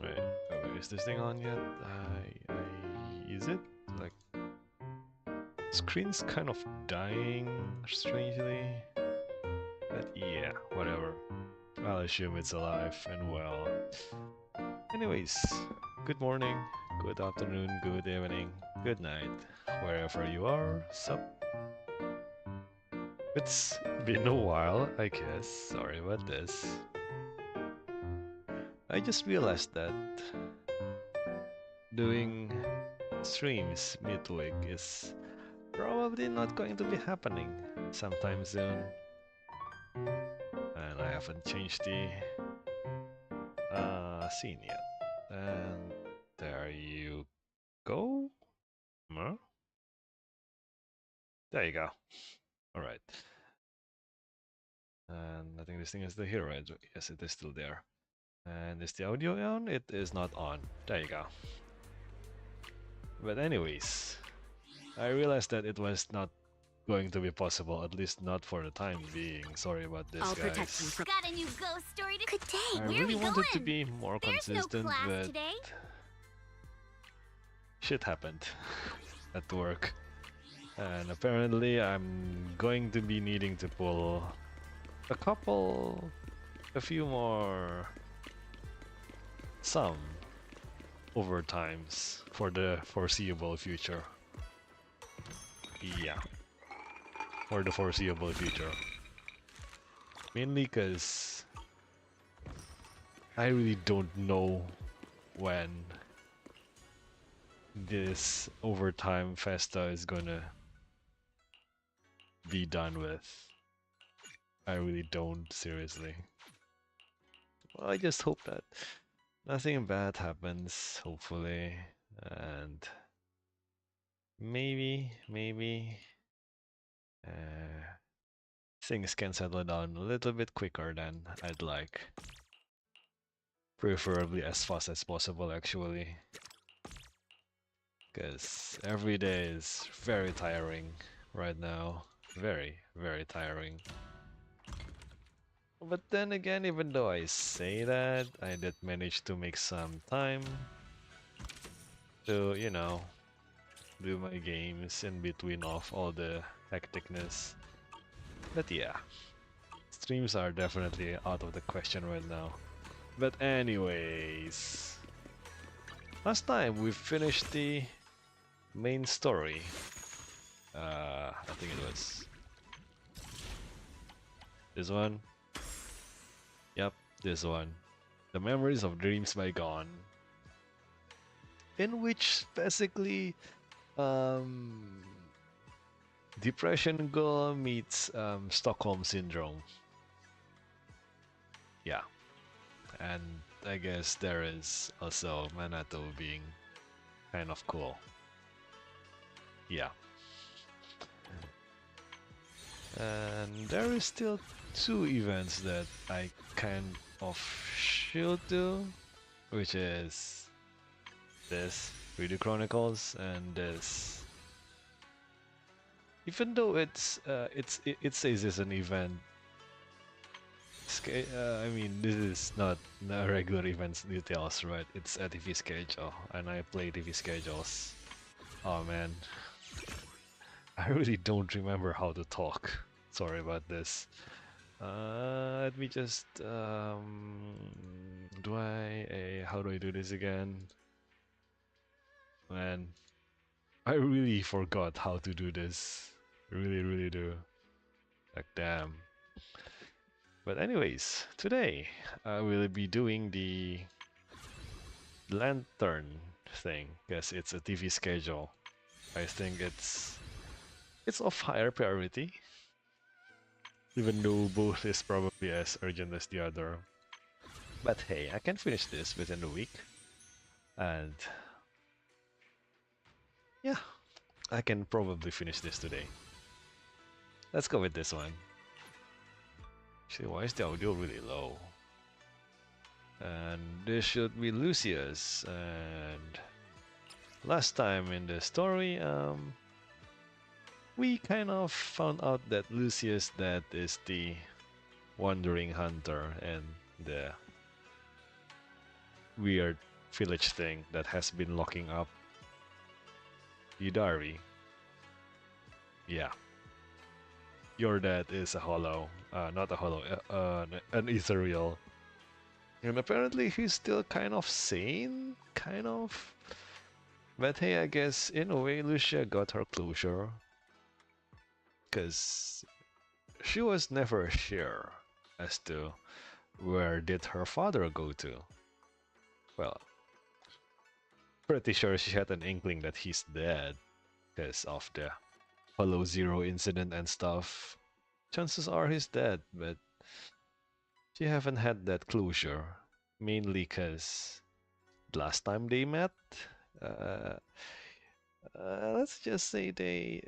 Right. Oh, is this thing on yet? Is it? Like, screen's kind of dying strangely. But yeah, whatever. I'll assume it's alive and well. Anyways, good morning, good afternoon, good evening, good night, wherever you are. Sup? It's been a while, I guess. Sorry about this. I just realized that doing streams midweek is probably not going to be happening sometime soon. And I haven't changed the scene yet. And there you go. Huh? There you go. Alright. And I think this thing is the hero. Yes, it is still there. And is the audio on? It is not on. There you go. But anyways, I realized that it was not going to be possible, at least not for the time being. Sorry about this, guys. Got a new ghost story to... Good day, I where really are we wanted going? to be more There's no consistent, class but today. shit happened at work. And apparently I'm going to be needing to pull a few more some overtimes for the foreseeable future. Yeah, for the foreseeable future. Mainly because I really don't know when this overtime festa is gonna be done with. I really don't, seriously. Well, I just hope that nothing bad happens, hopefully, and maybe things can settle down a little bit quicker than I'd like. Preferably as fast as possible, actually. Because every day is very tiring right now. Very, very tiring. But then again, even though I say that, I did manage to make some time to, you know, do my games in between of all the hecticness. But yeah, streams are definitely out of the question right now. But anyways, last time we finished the main story. I think it was this one. Yep, this one. The Memories of Dreams Bygone. In which basically depression girl meets Stockholm syndrome. Yeah. And I guess there is also Manato being kind of cool. Yeah. And there is still two events that I kind of should do, which is this Video Chronicles and this. Even though it says it's an event. I mean, this is not a regular events details, right? It's a TV schedule, and I play TV schedules. Oh man, I really don't remember how to talk. Sorry about this. Let me just how do I do this again? Man, I really forgot how to do this. Really do. Like damn. But anyways, today I will be doing the lantern thing because it's a TV schedule. I think it's of higher priority, even though both is probably as urgent as the other. But hey, I can finish this within a week, and yeah, I can probably finish this today. Let's go with this one. Actually, why is the audio really low? And this should be Lucius. And last time in the story, we kind of found out that Lucius that is the wandering hunter and the weird village thing that has been locking up Yudari. Yeah. Your dad is a hollow. Not a hollow, an ethereal. And apparently he's still kind of sane? Kind of? But hey, I guess in a way Lucia got her closure. Because she was never sure as to where did her father go to. Well, pretty sure she had an inkling that he's dead because of the Hollow Zero incident and stuff. Chances are he's dead, but she haven't had that closure. Mainly because last time they met, uh, let's just say they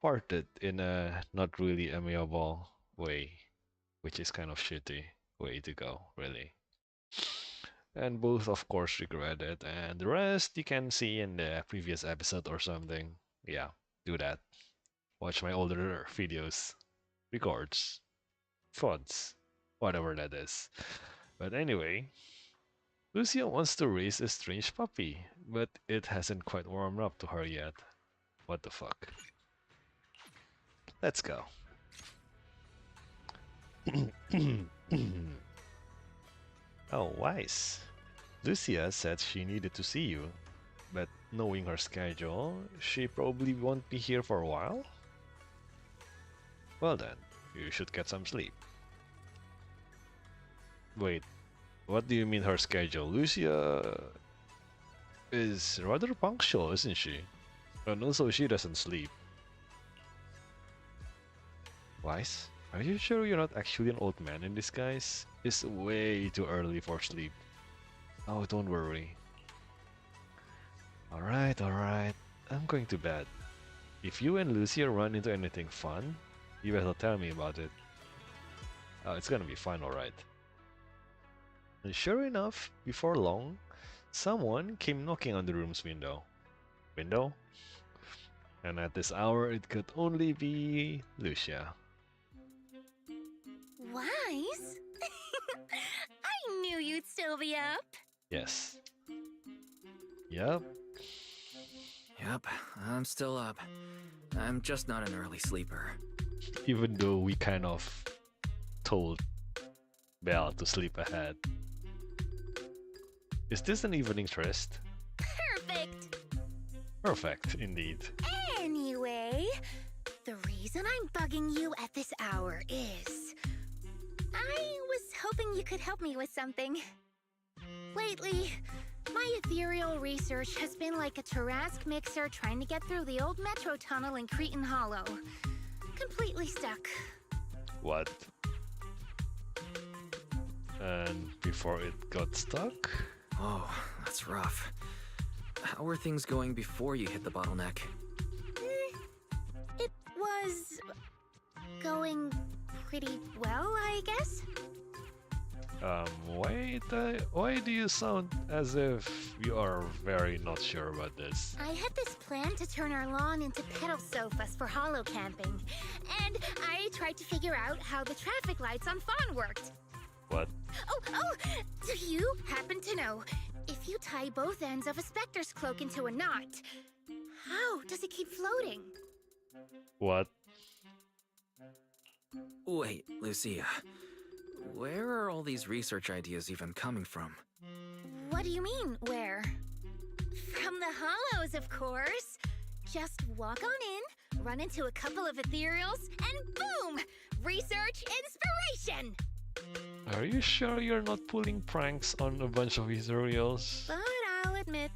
parted in a not really amiable way, which is kind of shitty way to go, really. And both, of course, regret it, and the rest you can see in the previous episode or something. Yeah, do that. Watch my older videos, records, FODs, whatever that is. But anyway, Lucia wants to raise a strange puppy, but it hasn't quite warmed up to her yet. What the fuck? Let's go. Oh, Wise. Lucia said she needed to see you, but knowing her schedule, she probably won't be here for a while? Well then, you should get some sleep. Wait, what do you mean her schedule? Lucia is rather punctual, isn't she? And also she doesn't sleep. Wise, are you sure you're not actually an old man in disguise? It's way too early for sleep. Oh, don't worry. Alright, I'm going to bed. If you and Lucia run into anything fun, you better tell me about it. It's gonna be fun, alright. And sure enough, before long, someone came knocking on the room's window. Window? And at this hour, it could only be Lucia. Wise? I knew you'd still be up. Yes. Yup. Yep, I'm still up. I'm just not an early sleeper. Even though we kind of told Belle to sleep ahead. Is this an evening tryst? Perfect. Perfect, indeed. Anyway, the reason I'm bugging you at this hour is I was hoping you could help me with something. Lately, my ethereal research has been like a Tarrasque mixer trying to get through the old metro tunnel in Cretan Hollow. Completely stuck. What? And before it got stuck? Oh, that's rough. How are things going before you hit the bottleneck? It was going pretty well, I guess. Wait, why do you sound as if you are very not sure about this? I had this plan to turn our lawn into pedal sofas for hollow camping, and I tried to figure out how the traffic lights on Fawn worked. What? Oh, do you happen to know, if you tie both ends of a Spectre's cloak into a knot, how does it keep floating? What? Wait, Lucia. Where are all these research ideas even coming from? What do you mean, where? From the hollows, of course. Just walk on in, run into a couple of ethereals, and boom! Research inspiration! Are you sure you're not pulling pranks on a bunch of ethereals? But I'll admit,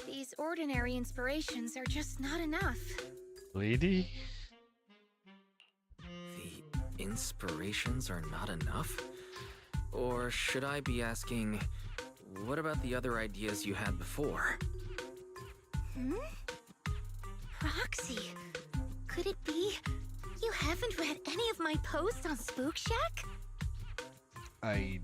these ordinary inspirations are just not enough. Lady? The inspirations are not enough? Or should I be asking, what about the other ideas you had before? Roxy, could it be you haven't read any of my posts on Spook Shack? I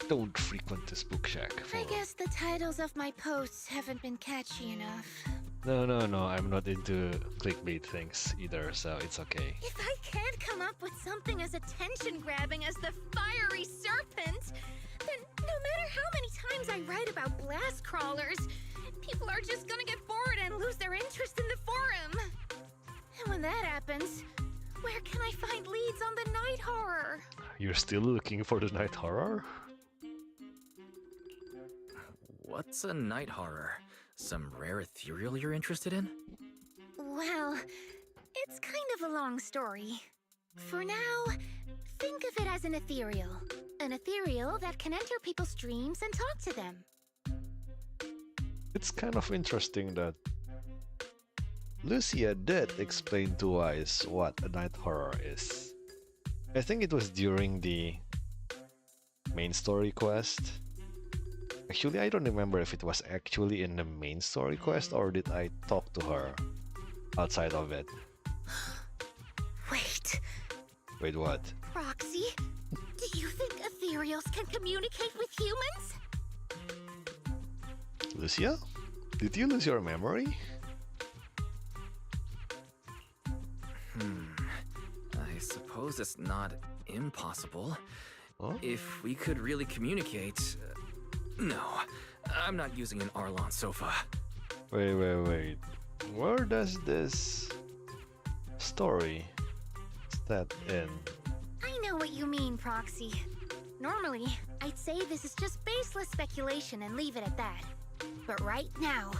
don't frequent this book shack. I guess the titles of my posts haven't been catchy enough. No, I'm not into clickbait things either, so it's okay. If I can't come up with something as attention-grabbing as the fiery serpent, then no matter how many times I write about blast crawlers, people are just gonna get bored and lose their interest in the forum. And when that happens, where can I find leads on the night horror? You're still looking for the night horror? What's a night horror? Some rare ethereal you're interested in? Well, it's kind of a long story. For now, think of it as an ethereal. An ethereal that can enter people's dreams and talk to them. It's kind of interesting that Lucia did explain to us what a night horror is. I think it was during the main story quest. Actually, I don't remember if it was actually in the main story quest or did I talk to her outside of it. Wait, Wait, what? Roxy, do you think ethereals can communicate with humans? Lucia? Did you lose your memory? I suppose it's not impossible. Huh? If we could really communicate... no, I'm not using an Arlon sofa. Wait. Where does this story step in? I know what you mean, Proxy. Normally, I'd say this is just baseless speculation and leave it at that. But right now,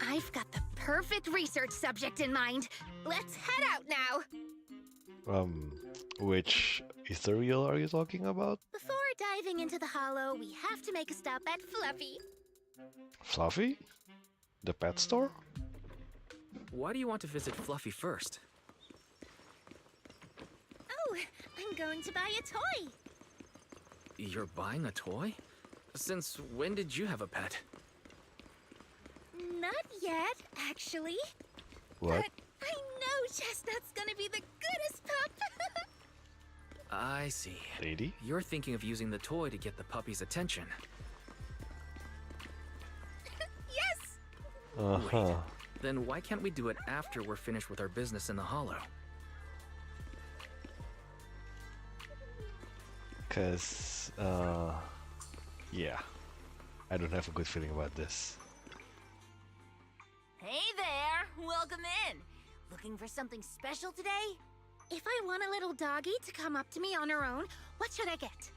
I've got the perfect research subject in mind. Let's head out now! Which ethereal are you talking about? Before diving into the hollow, we have to make a stop at Fluffy. Fluffy? The pet store? Why do you want to visit Fluffy first? Oh, I'm going to buy a toy. You're buying a toy? Since when did you have a pet? Not yet, actually. What? But I know Chestnut's gonna be the goodest pup. I see. Lady? You're thinking of using the toy to get the puppy's attention. Yes! Uh-huh. Then why can't we do it after we're finished with our business in the hollow? Cause, yeah. I don't have a good feeling about this. Hey there! Welcome in! Looking for something special today? If I want a little doggy to come up to me on her own, what should I get?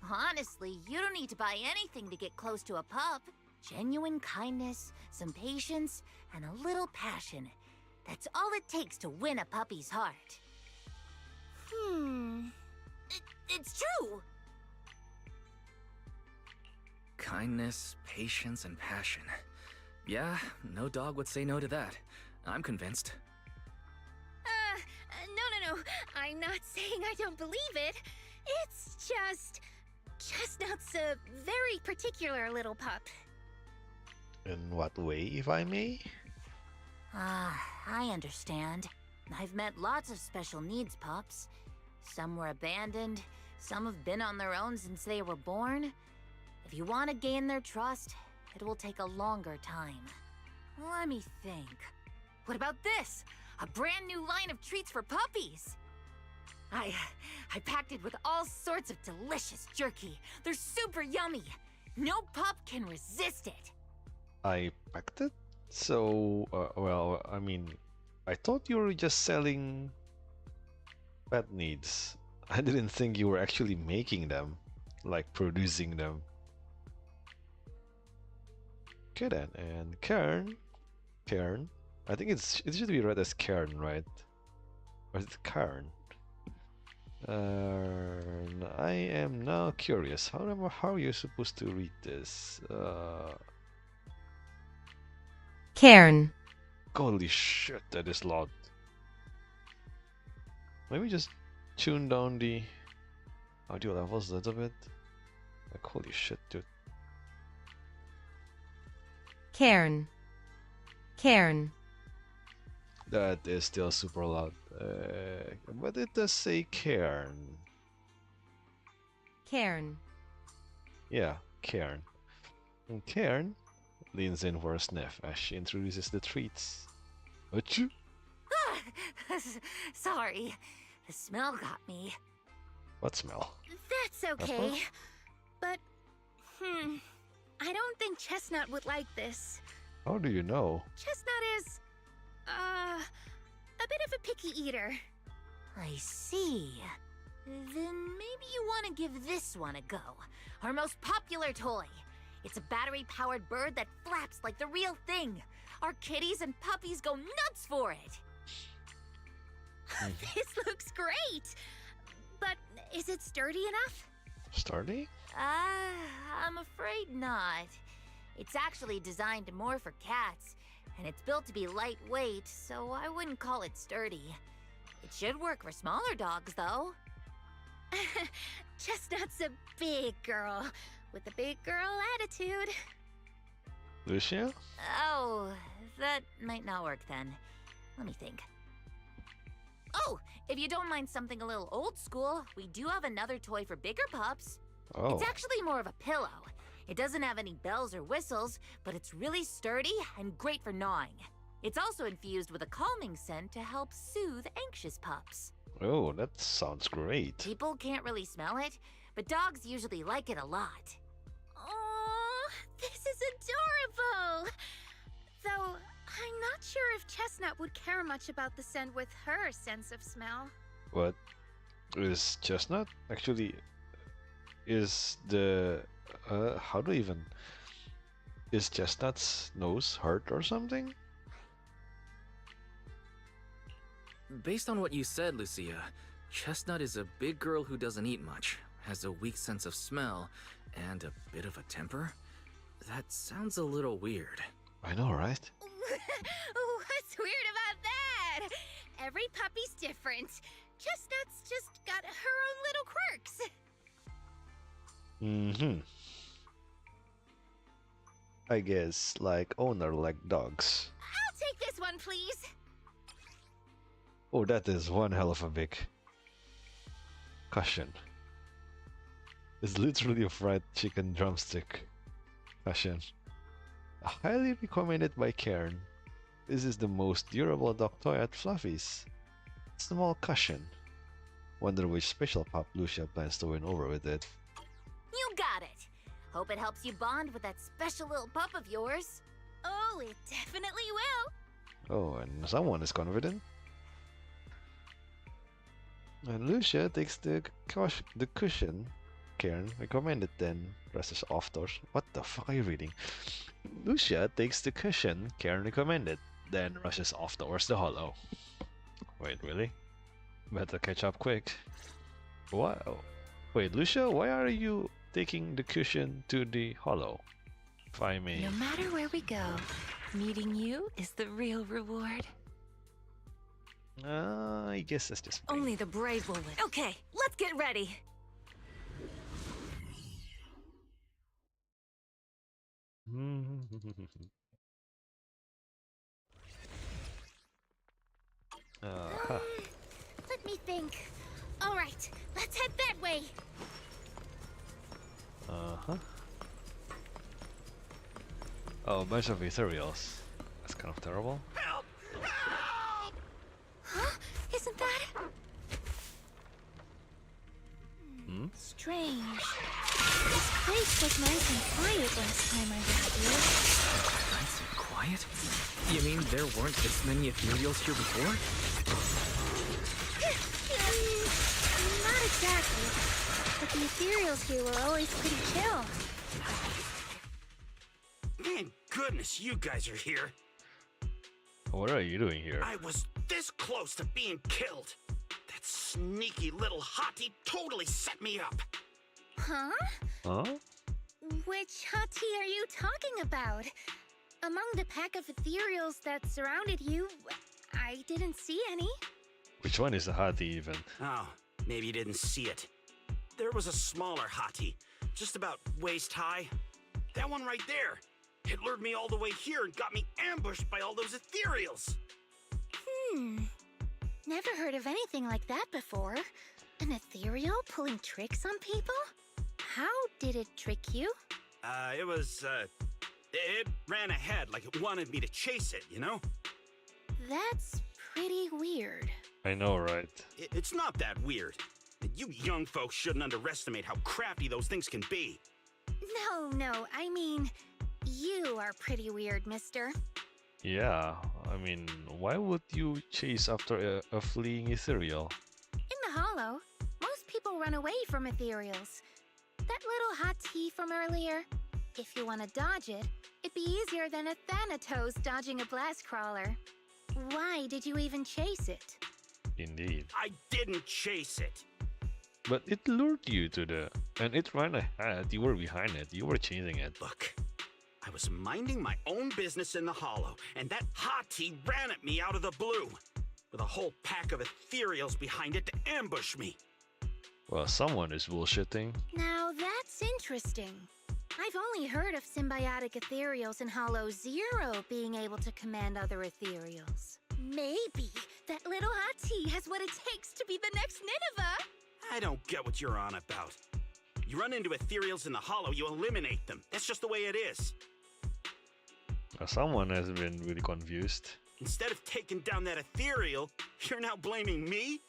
Honestly, you don't need to buy anything to get close to a pup. Genuine kindness, some patience, and a little passion. That's all it takes to win a puppy's heart. It's true! Kindness, patience, and passion. Yeah, no dog would say no to that. I'm convinced. No. I'm not saying I don't believe it. It's just... Chestnut's a very particular little pup. In what way, if I may? I understand. I've met lots of special needs pups. Some were abandoned, some have been on their own since they were born. If you want to gain their trust, it will take a longer time. Let me think. What about this? A brand new line of treats for puppies! I packed it with all sorts of delicious jerky. They're super yummy. No pup can resist it. I packed it? So, well, I mean, I thought you were just selling pet needs. I didn't think you were actually making them, like producing them. Okay then, and Cairn, I think it should be read as Cairn, right? Or is it Cairn? I am now curious. How are you supposed to read this? Cairn. Holy shit, that is loud. Maybe just tune down the audio levels a little bit. Like, holy shit, dude. Cairn. Cairn. That is still super loud. But it does say Cairn. Cairn. Yeah, Cairn. And Cairn leans in for a sniff as she introduces the treats. Achoo! Sorry, the smell got me. What smell? That's okay. Pepper? But I don't think Chestnut would like this. How do you know? Chestnut is, a bit of a picky eater. I see. Then maybe you want to give this one a go. Our most popular toy. It's a battery-powered bird that flaps like the real thing. Our kitties and puppies go nuts for it. This looks great! But is it sturdy enough? Sturdy? I'm afraid not. It's actually designed more for cats, and it's built to be lightweight, so I wouldn't call it sturdy. It should work for smaller dogs, though. Chestnut's a big girl, with a big girl attitude. Lucia? Oh, that might not work then. Let me think. Oh, if you don't mind something a little old school, we do have another toy for bigger pups. Oh. It's actually more of a pillow. It doesn't have any bells or whistles, but it's really sturdy and great for gnawing. It's also infused with a calming scent to help soothe anxious pups. Oh, that sounds great. People can't really smell it, but dogs usually like it a lot. Oh, this is adorable! Though, I'm not sure if Chestnut would care much about the scent with her sense of smell. What is Chestnut? Actually, is the how do I even is Chestnut's nose hurt or something? Based on what you said, Lucia, Chestnut is a big girl who doesn't eat much, has a weak sense of smell, and a bit of a temper. That sounds a little weird. I know, right? What's weird about that? Every puppy's different. Chestnut's just got her own little quirks. Mm-hmm. I guess like owner like dogs. I'll take this one, please. Oh, that is one hell of a big cushion. It's literally a fried chicken drumstick cushion. Highly recommended by Karen. This is the most durable dog toy at Fluffy's. Small cushion. Wonder which special pup Lucia plans to win over with it. You got it! Hope it helps you bond with that special little pup of yours. Oh, it definitely will. Oh, and someone is confident. And Lucia takes the cushion. Karen recommended, then rushes off towards. What the fuck are you reading? Lucia takes the cushion Karen recommended, then rushes off towards the hollow. Wait, really? Better catch up quick. Wow. Wait, Lucia, why are you taking the cushion to the hollow? If I may. No matter where we go, meeting you is the real reward. I guess that's just me. Only the brave will win. Okay, let's get ready. Uh-huh. Let me think. All right, let's head that way. Uh-huh. Oh, a bunch of ethereals. That's kind of terrible. Huh? Isn't that... Hmm? Strange. This place was nice and quiet last time I was here. Nice and quiet? You mean there weren't this many ethereals here before? Not exactly. But the ethereals here were always pretty chill. Thank goodness you guys are here. What are you doing here? I was this close to being killed. That sneaky little hottie totally set me up. Huh? Huh? Which hot tea are you talking about? Among the pack of ethereals that surrounded you, I didn't see any. Which one is the hottie even? Oh, maybe you didn't see it. There was a smaller hottie, just about waist high. That one right there. It lured me all the way here and got me ambushed by all those ethereals. Never heard of anything like that before. An ethereal pulling tricks on people? How did it trick you? It ran ahead like it wanted me to chase it, you know? That's pretty weird. I know, right? It's not that weird. You young folks shouldn't underestimate how crafty those things can be. No, I mean, you are pretty weird, mister. Yeah, I mean, why would you chase after a fleeing ethereal? In the hollow, most people run away from ethereals. That little hot tea from earlier, if you want to dodge it, it'd be easier than a Thanatos dodging a blast crawler. Why did you even chase it? Indeed. I didn't chase it. But it lured you to the... And it ran ahead, you were behind it, you were chasing it. Look, I was minding my own business in the hollow, and that hottie ran at me out of the blue, with a whole pack of ethereals behind it to ambush me. Well, someone is bullshitting. Now that's interesting. I've only heard of symbiotic ethereals in Hollow Zero being able to command other ethereals. Maybe that little hot tea has what it takes to be the next Nineveh. I don't get what you're on about. You run into ethereals in the hollow, you eliminate them. That's just the way it is. Someone has been really confused. Instead of taking down that ethereal, you're now blaming me?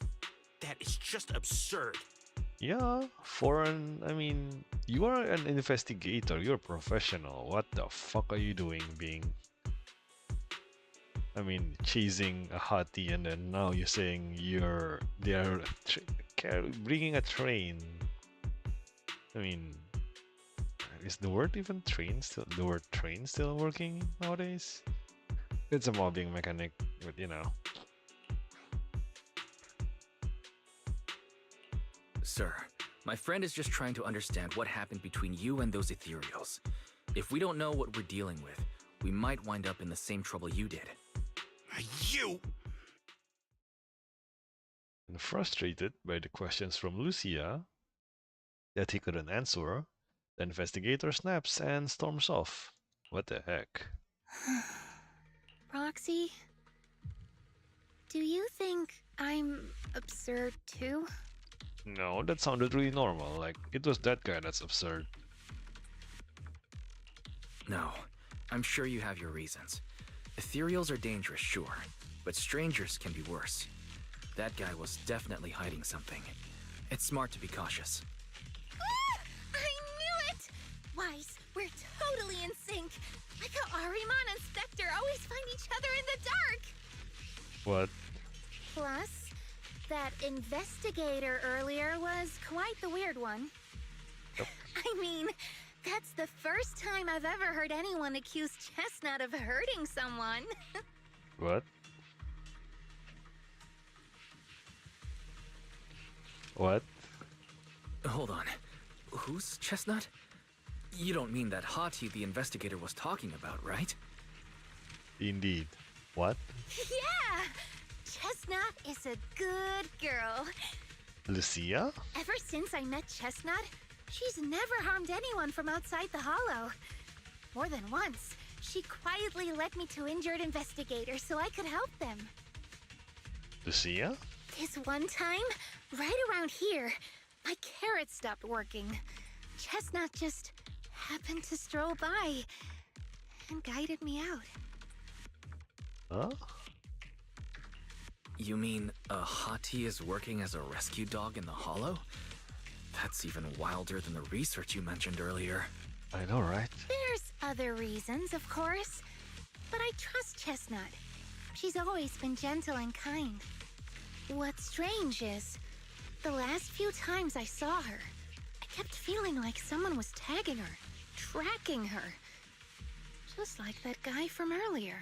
That is just absurd. Yeah, I mean, you are an investigator, you're a professional. What the fuck are you doing chasing a hottie, and then now you're saying they're bringing a train. I mean, is the word train still working nowadays? It's a mobbing mechanic, but you know. Sir, my friend is just trying to understand what happened between you and those ethereals. If we don't know what we're dealing with, we might wind up in the same trouble you did. You! And frustrated by the questions from Lucia that he couldn't answer, the investigator snaps and storms off. What the heck? Roxy, do you think I'm absurd too? No, that sounded really normal, like it was that guy that's absurd. No, I'm sure you have your reasons. Ethereals are dangerous, sure, but strangers can be worse. That guy was definitely hiding something. It's smart to be cautious. Ah! I knew it! Wise, we're totally in sync. Like how Ahriman and Spectre always find each other in the dark. What? Plus, that investigator earlier was quite the weird one. Yep. I mean, that's the first time I've ever heard anyone accuse Chestnut of hurting someone. What? What? Hold on. Who's Chestnut? You don't mean that hottie the investigator was talking about, right? Indeed. What? Yeah! Chestnut is a good girl. Lucia? Ever since I met Chestnut, she's never harmed anyone from outside the hollow. More than once, she quietly led me to injured investigators so I could help them. Lucia? This one time, right around here, my carrot stopped working. Chestnut just happened to stroll by and guided me out. Huh? You mean a hottie is working as a rescue dog in the hollow? That's even wilder than the research you mentioned earlier. I know, right? There's other reasons, of course, but I trust Chestnut. She's always been gentle and kind. What's strange is, the last few times I saw her, I kept feeling like someone was tagging her, tracking her. Just like that guy from earlier.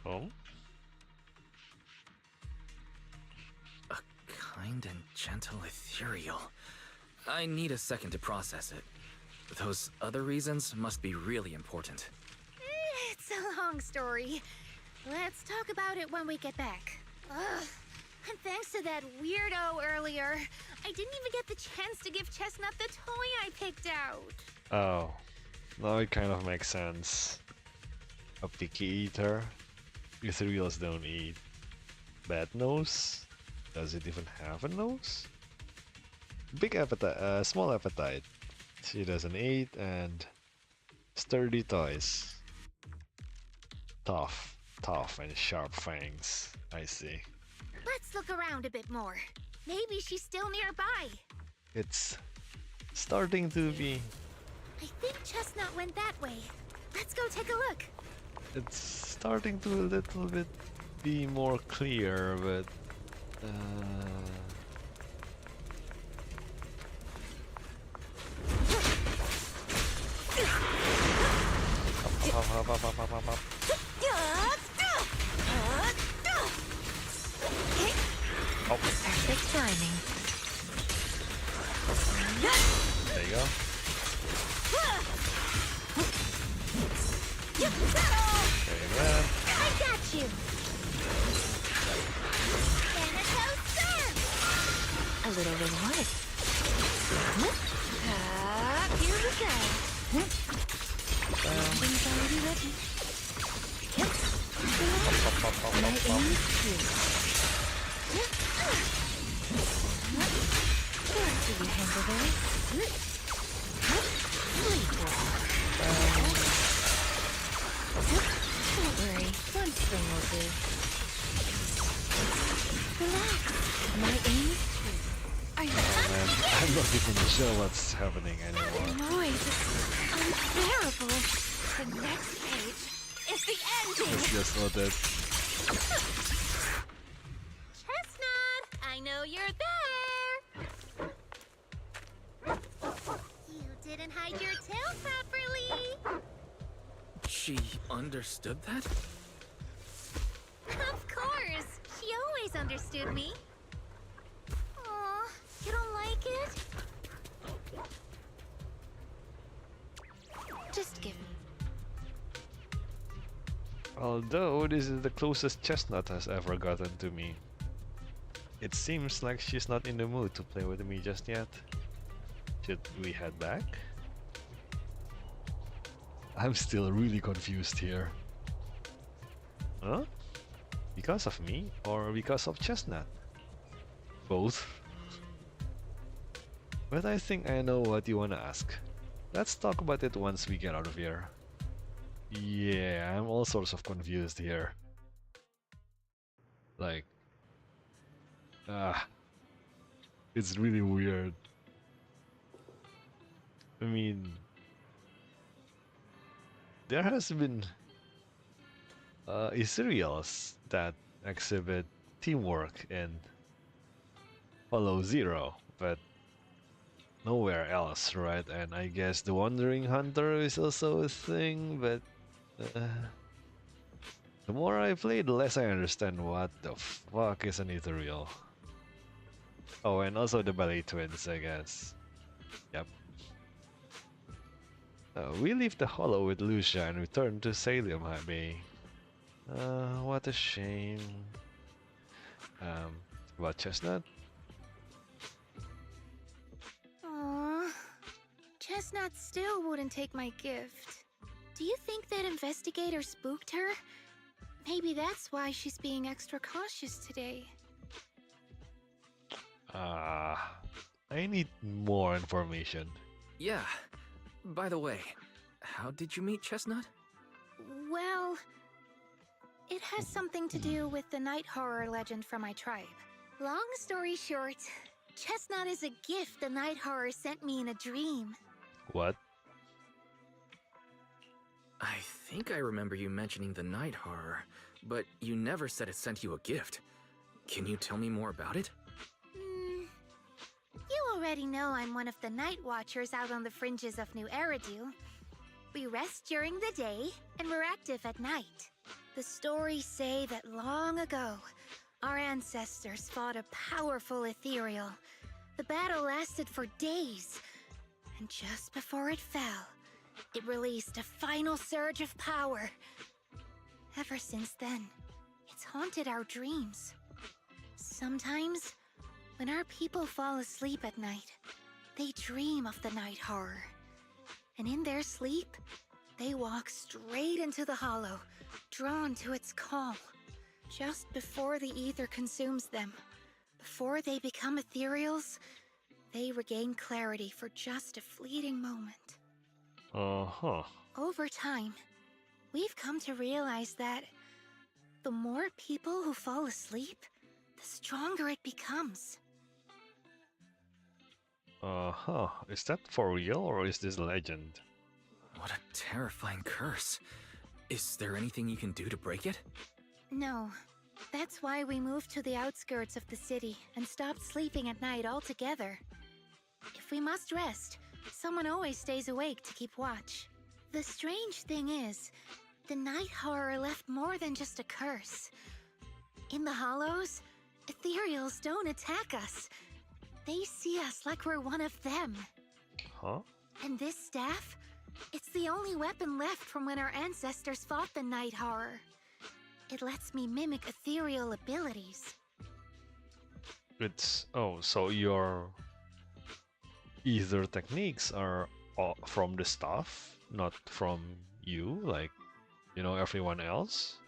Oh? A kind and gentle ethereal. I need a second to process it. Those other reasons must be really important. It's a long story. Let's talk about it when we get back. Ugh. And thanks to that weirdo earlier, I didn't even get the chance to give Chestnut the toy I picked out. Oh. Now it kind of makes sense. A picky eater? Ethereals don't eat. Bad nose? Does it even have a nose? Big appetite, small appetite. She doesn't eat, and sturdy toys. Tough and sharp fangs. I see. Let's look around a bit more. Maybe she's still nearby. It's starting to be I think Chestnut went that way. Let's go take a look. It's starting to a little bit be more clear, but up. Oh, Perfect timing. there you go. Very good. I got you. Thanatos serve. A little reward. Here we go. Everything's already ready. My aim is true. Do you handle this? Don't worry, one swing will do. Relax. My aim is true. Are you Man, I'm not even sure what's happening anymore. The noise is unbearable. The next page is the ending. It's just not that. Chestnut, I know you're there. You didn't hide your tail properly. She understood that? Of course. She always understood me. Aw, you don't like it? just give me? Although this is the closest Chestnut has ever gotten to me. It seems like she's not in the mood to play with me just yet. Should we head back? I'm still really confused here. Huh? Because of me or because of Chestnut? Both. But I think I know what you wanna ask. Let's talk about it once we get out of here. Yeah, I'm all sorts of confused here. Like, it's really weird. I mean, there has been cereals that exhibit teamwork and follow zero, but nowhere else, right? And I guess the Wandering Hunter is also a thing, but the more I play, the less I understand what the fuck is an ethereal. Oh, and also the Ballet Twins, I guess. Yep. We leave the Hollow with Lucia and return to Salem High Bay. What a shame. About Chestnut? Aww. Chestnut still wouldn't take my gift. Do you think that investigator spooked her? Maybe that's why she's being extra cautious today. I need more information. Yeah. By the way, how did you meet Chestnut? Well, it has something to do with the night horror legend from my tribe. Long story short, Chestnut is a gift the night horror sent me in a dream. What? I think I remember you mentioning the night horror, but you never said it sent you a gift. Can you tell me more about it? You already know I'm one of the night watchers out on the fringes of New Eridu. We rest during the day, and we're active at night. The stories say that long ago, our ancestors fought a powerful ethereal. The battle lasted for days, and just before it fell, it released a final surge of power. Ever since then, it's haunted our dreams. Sometimes, when our people fall asleep at night, they dream of the night horror. And in their sleep, they walk straight into the hollow, drawn to its call. Just before the ether consumes them, before they become ethereals, they regain clarity for just a fleeting moment. Uh-huh. Over time, we've come to realize that the more people who fall asleep, the stronger it becomes. Uh-huh. Is that for real or is this legend? What a terrifying curse. Is there anything you can do to break it? No. That's why we moved to the outskirts of the city and stopped sleeping at night altogether. If we must rest, someone always stays awake to keep watch. The strange thing is, the night horror left more than just a curse. In the hollows, ethereals don't attack us. They see us like we're one of them. Huh? And this staff? It's the only weapon left from when our ancestors fought the night horror. It lets me mimic ethereal abilities. It's... oh, so your ether techniques are from the staff, not from you, like, you know, everyone else?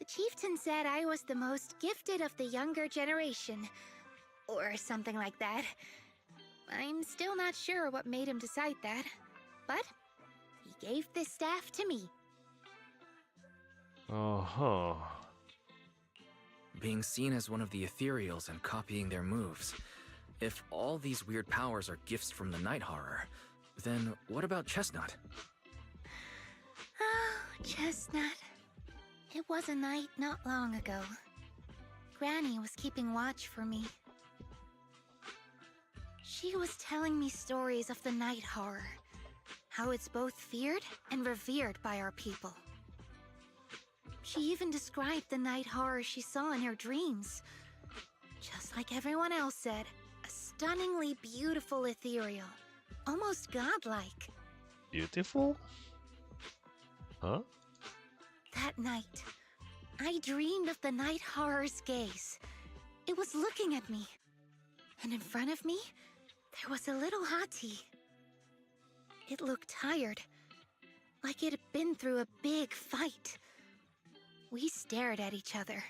The chieftain said I was the most gifted of the younger generation. Or something like that. I'm still not sure what made him decide that. But he gave this staff to me. Uh-huh. Being seen as one of the ethereals and copying their moves. If all these weird powers are gifts from the night horror, then what about Chestnut? Oh, Chestnut. It was a night not long ago. Granny was keeping watch for me. She was telling me stories of the night horror. How it's both feared and revered by our people. She even described the night horror she saw in her dreams. Just like everyone else said, a stunningly beautiful ethereal. Almost godlike. Beautiful? Huh? That night, I dreamed of the night horror's gaze. It was looking at me. And in front of me, there was a little hottie. It looked tired, like it had been through a big fight. We stared at each other,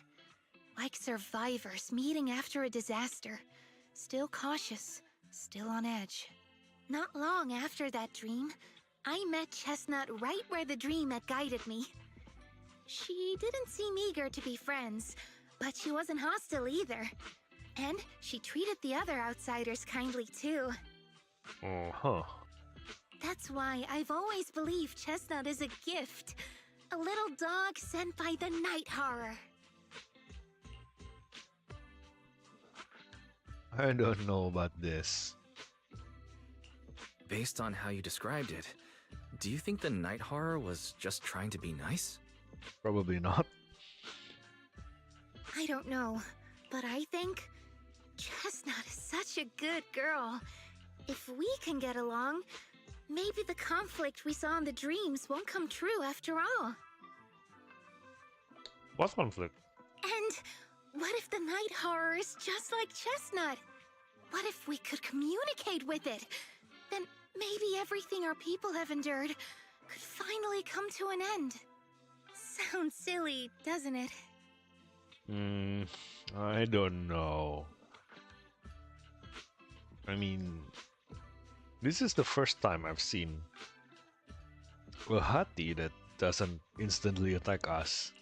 like survivors meeting after a disaster, still cautious, still on edge. Not long after that dream, I met Chestnut right where the dream had guided me. She didn't seem eager to be friends, but she wasn't hostile either. And she treated the other outsiders kindly too. Uh-huh. That's why I've always believed Chestnut is a gift. A little dog sent by the night horror. I don't know about this. Based on how you described it, do you think the night horror was just trying to be nice? Probably not. I don't know, but I think Chestnut is such a good girl. If we can get along, maybe the conflict we saw in the dreams won't come true after all. What conflict? And what if the night horror is just like Chestnut? What if we could communicate with it? Then maybe everything our people have endured could finally come to an end. Sounds silly, doesn't it? I don't know. I mean, this is the first time I've seen a hati that doesn't instantly attack us.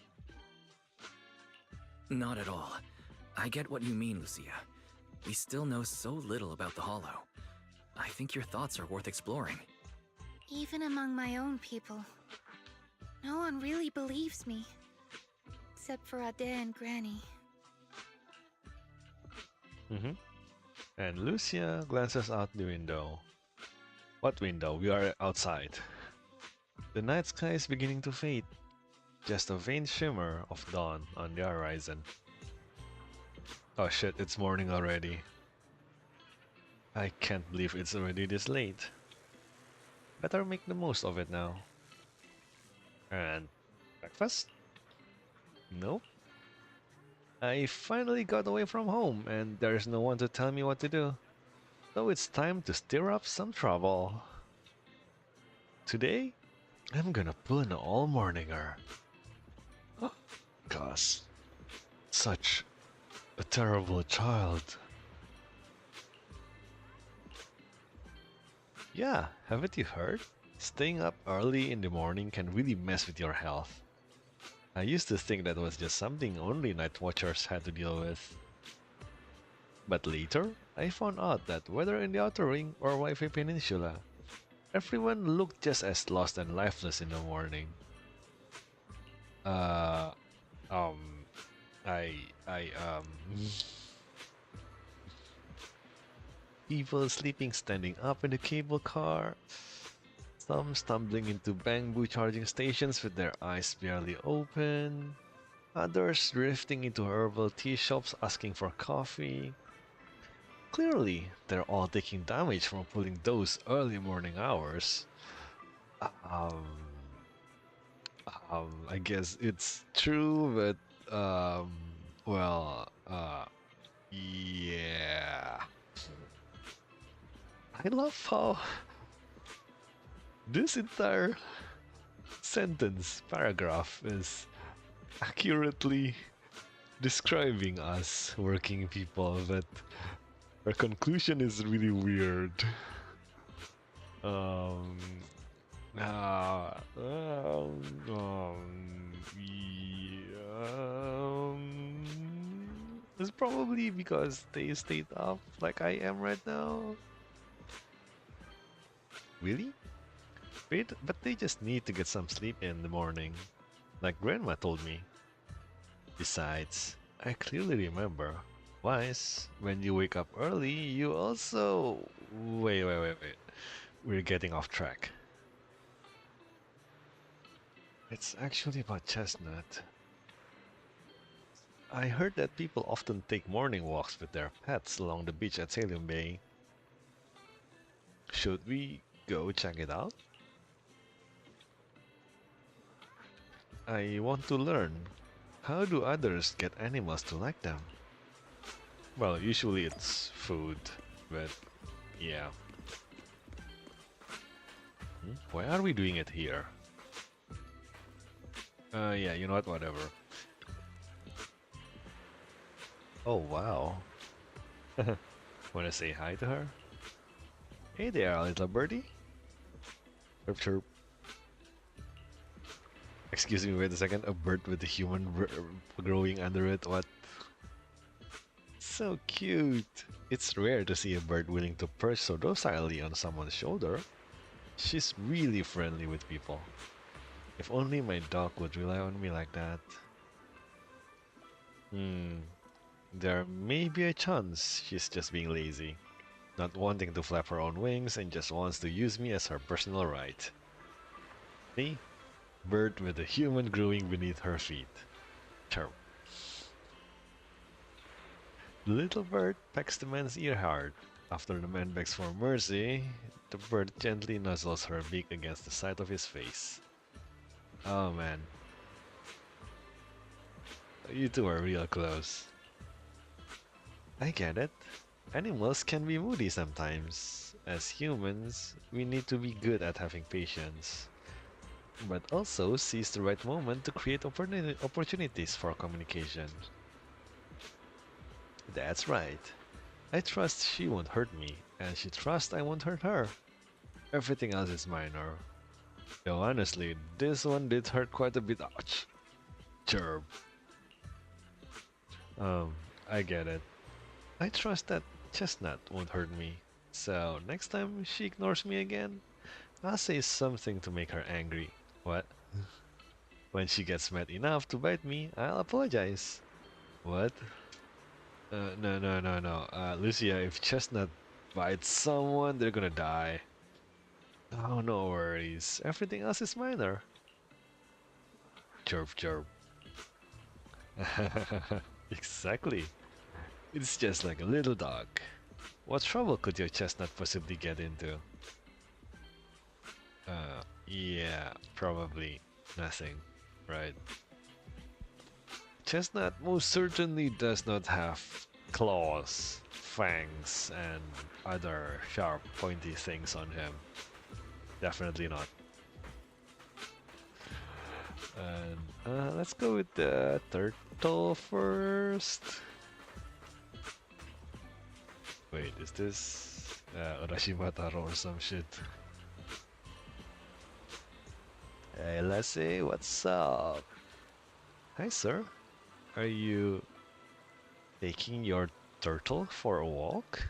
Not at all. I get what you mean, Lucia. We still know so little about the Hollow. I think your thoughts are worth exploring. Even among my own people, no one really believes me. Except for Ade and Granny. And Lucia glances out the window. What window? We are outside. The night sky is beginning to fade. Just a faint shimmer of dawn on the horizon. Oh shit, it's morning already. I can't believe it's already this late. Better make the most of it now. And breakfast? Nope. I finally got away from home and there's no one to tell me what to do. So it's time to stir up some trouble. Today, I'm gonna pull an all-morninger. Gosh, such a terrible child. Yeah, haven't you heard? Staying up early in the morning can really mess with your health. I used to think that was just something only night watchers had to deal with. But later, I found out that whether in the Outer Ring or Wi-Fi Peninsula, everyone looked just as lost and lifeless in the morning. Uh, um, I people sleeping standing up in the cable car, some stumbling into bamboo charging stations with their eyes barely open, others drifting into herbal tea shops asking for coffee. Clearly, they're all taking damage from pulling those early morning hours. Um, I guess it's true, but well, yeah. I love how this entire paragraph is accurately describing us working people, but our conclusion is really weird. Um, yeah, it's probably because they stayed up like I am right now. Really? Wait, but they just need to get some sleep in the morning, like Grandma told me. Besides, I clearly remember once when you wake up early, you also. Wait. We're getting off track. It's actually about Chestnut. I heard that people often take morning walks with their pets along the beach at Salem Bay. Should we go check it out? I want to learn. How do others get animals to like them? Well, usually it's food, but yeah. Why are we doing it here? Yeah, you know what, whatever. Oh, wow. Wanna say hi to her? Hey there, little birdie. Chirp chirp. Excuse me, wait a second. A bird with a human growing under it, what? So cute. It's rare to see a bird willing to perch so docilely on someone's shoulder. She's really friendly with people. If only my dog would rely on me like that. There may be a chance she's just being lazy, not wanting to flap her own wings and just wants to use me as her personal right. Me? Bird with a human growing beneath her feet. Chirp. The little bird pecks the man's ear hard. After the man begs for mercy, the bird gently nuzzles her beak against the side of his face. Oh man. You two are real close. I get it. Animals can be moody sometimes. As humans, we need to be good at having patience, but also seize the right moment to create opportunities for communication. That's right. I trust she won't hurt me, and she trusts I won't hurt her. Everything else is minor. Though honestly, this one did hurt quite a bit. Ouch. Chirp. I get it. I trust that Chestnut won't hurt me. So next time she ignores me again, I'll say something to make her angry. What? When she gets mad enough to bite me, I'll apologize. What? No. Lucia, if Chestnut bites someone, they're gonna die. Oh, no worries. Everything else is minor. Chirp, chirp. Exactly. It's just like a little dog. What trouble could your Chestnut possibly get into? Yeah, probably nothing, right? Chestnut most certainly does not have claws, fangs, and other sharp, pointy things on him. Definitely not. And let's go with the turtle first. Wait, is this Urashimataro or some shit? Hey, Lassie, what's up? Hi, sir. Are you taking your turtle for a walk?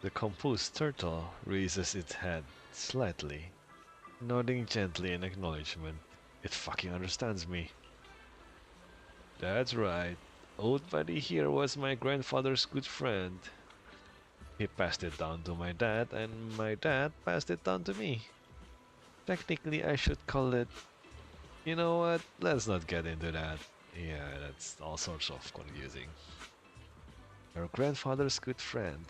The composed turtle raises its head slightly, nodding gently in acknowledgement. It fucking understands me. That's right. Old buddy here was my grandfather's good friend. He passed it down to my dad, and my dad passed it down to me. Technically, I should call it... You know what? Let's not get into that. Yeah, that's all sorts of confusing. Your grandfather's good friend.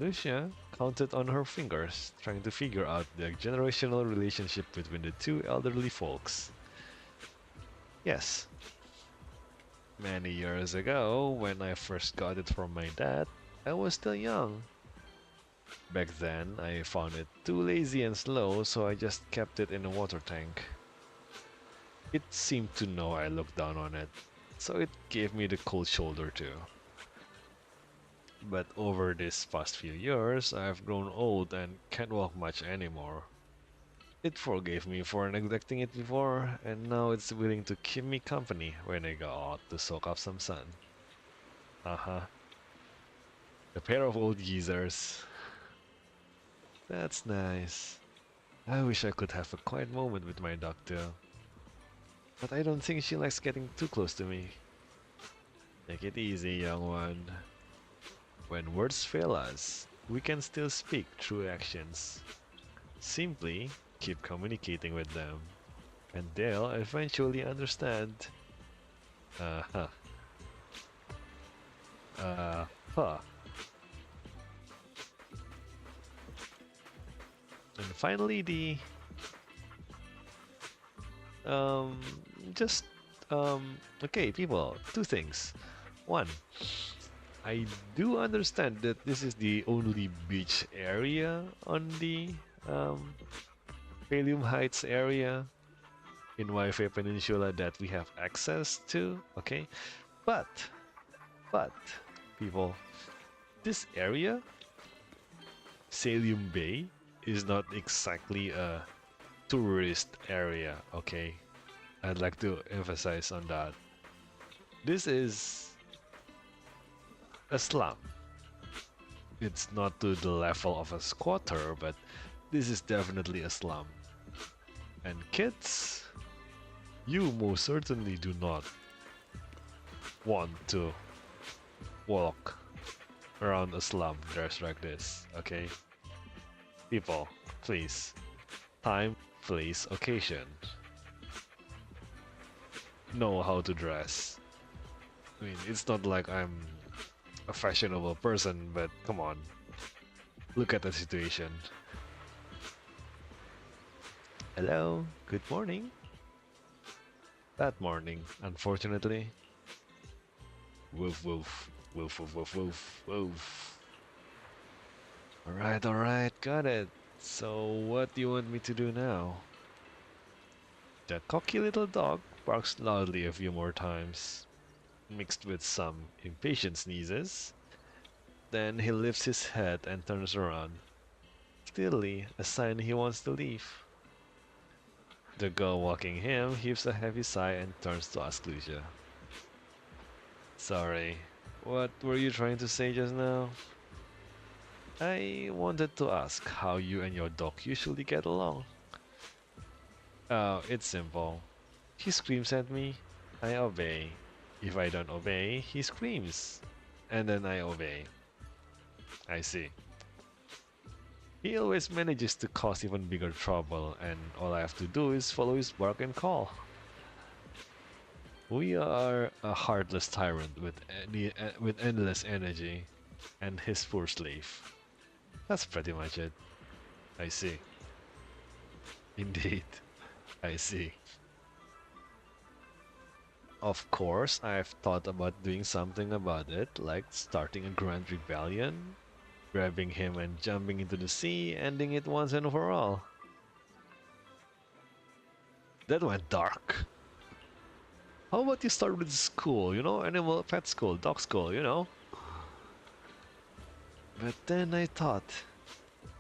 Lucia counted on her fingers, trying to figure out the generational relationship between the two elderly folks. Yes. Many years ago, when I first got it from my dad, I was still young. Back then, I found it too lazy and slow, so I just kept it in a water tank. It seemed to know I looked down on it, so it gave me the cold shoulder too. But over these past few years, I've grown old and can't walk much anymore. It forgave me for neglecting it before, and now it's willing to keep me company when I go out to soak up some sun. Uh-huh. A pair of old geezers. That's nice. I wish I could have a quiet moment with my dog too. But I don't think she likes getting too close to me. Take it easy, young one. When words fail us, we can still speak through actions. Simply keep communicating with them, and they'll eventually understand. Uh-huh. Uh-huh. And finally, the okay, people, two things. One, I do understand that this is the only beach area on the Palium Heights area in Wi-Fi Peninsula that we have access to, okay? But, people, this area, Salium Bay, is not exactly a tourist area, okay? I'd like to emphasize on that. This is a slum. It's not to the level of a squatter, but this is definitely a slum. And kids, you most certainly do not want to walk around a slum dressed like this, okay? People, please. Time, place, occasion. Know how to dress. I mean, it's not like I'm a fashionable person, but come on. Look at the situation. Hello, good morning. Bad morning, unfortunately. Woof woof, woof woof woof woof woof. Alright, got it. So what do you want me to do now? The cocky little dog barks loudly a few more times, mixed with some impatient sneezes. Then he lifts his head and turns around, clearly a sign he wants to leave. The girl walking him heaves a heavy sigh and turns to ask Lucia. Sorry, what were you trying to say just now? I wanted to ask how you and your dog usually get along. Oh, it's simple. He screams at me, I obey. If I don't obey, he screams, and then I obey. I see. He always manages to cause even bigger trouble, and all I have to do is follow his bark and call. We are a heartless tyrant with endless energy, and his poor slave. That's pretty much it. I see. Indeed, I see. Of course, I've thought about doing something about it, like starting a grand rebellion, grabbing him and jumping into the sea, ending it once and for all. That went dark. How about you start with school, animal pet school, dog school, But then I thought,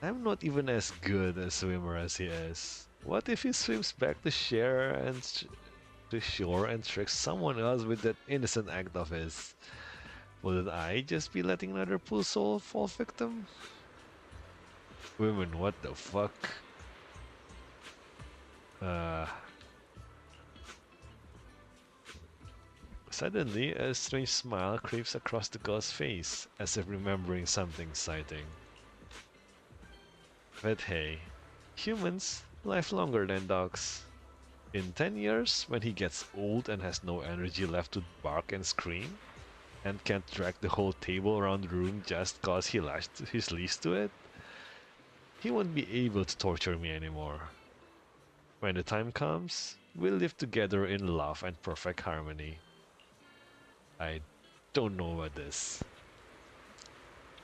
I'm not even as good a swimmer as he is. What if he swims back to share and to shore and trick someone else with that innocent act of his. Wouldn't I just be letting another poor soul fall victim? Women, what the fuck? Uh, Suddenly, a strange smile creeps across the girl's face, as if remembering something exciting. But hey, humans live longer than dogs. In 10 years, when he gets old and has no energy left to bark and scream, and can't drag the whole table around the room just cause he lashed his leash to it, he won't be able to torture me anymore. When the time comes, we'll live together in love and perfect harmony. I don't know about this.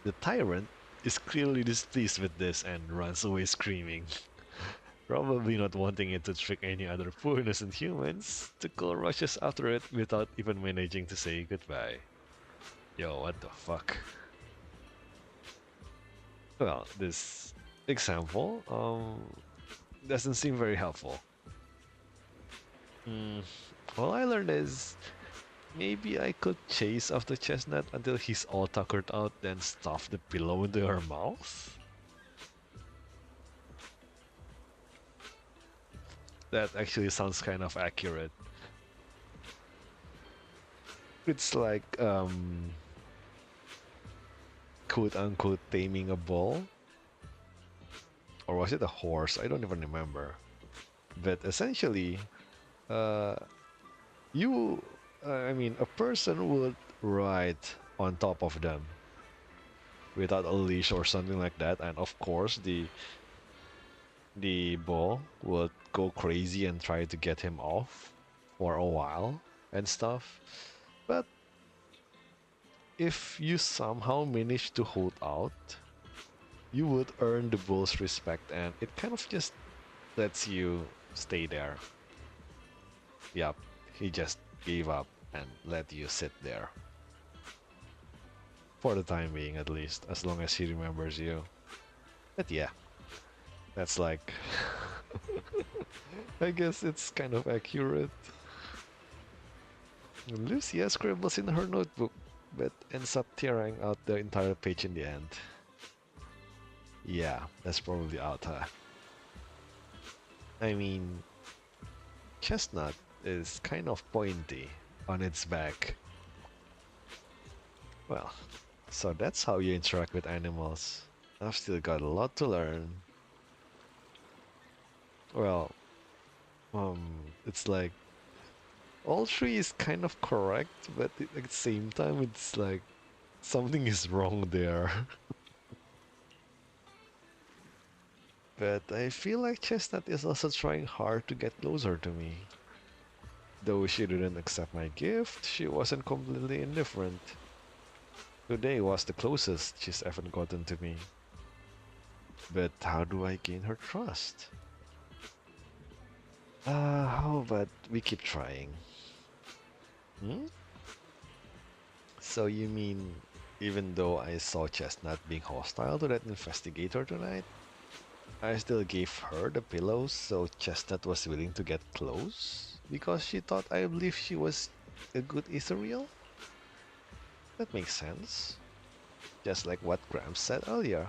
The tyrant is clearly displeased with this and runs away screaming. Probably not wanting it to trick any other poor innocent humans, the girl rushes after it without even managing to say goodbye. Yo, what the fuck? Well, this example doesn't seem very helpful. All I learned is maybe I could chase after Chestnut until he's all tuckered out, then stuff the pillow into her mouth? That actually sounds kind of accurate. It's like, quote-unquote taming a bull? Or was it a horse? I don't even remember. But essentially, a person would ride on top of them without a leash or something like that, and of course the bull would go crazy and try to get him off for a while and stuff. But if you somehow manage to hold out, you would earn the bull's respect, and it kind of just lets you stay there. Yup, he just gave up and let you sit there. For the time being, at least, as long as he remembers you. But yeah, that's like... I guess it's kind of accurate. Lucia scribbles in her notebook, but ends up tearing out the entire page in the end. Yeah, that's probably out, huh? I mean, Chestnut is kind of pointy on its back. Well, so that's how you interact with animals. I've still got a lot to learn. Well, it's like all three is kind of correct, but at the same time, it's like something is wrong there. But I feel like Chestnut is also trying hard to get closer to me. Though she didn't accept my gift, she wasn't completely indifferent. Today was the closest she's ever gotten to me. But how do I gain her trust? How about we keep trying? So you mean, even though I saw Chestnut being hostile to that investigator tonight, I still gave her the pillows so Chestnut was willing to get close? Because she thought I believed she was a good ethereal? That makes sense. Just like what Gramps said earlier.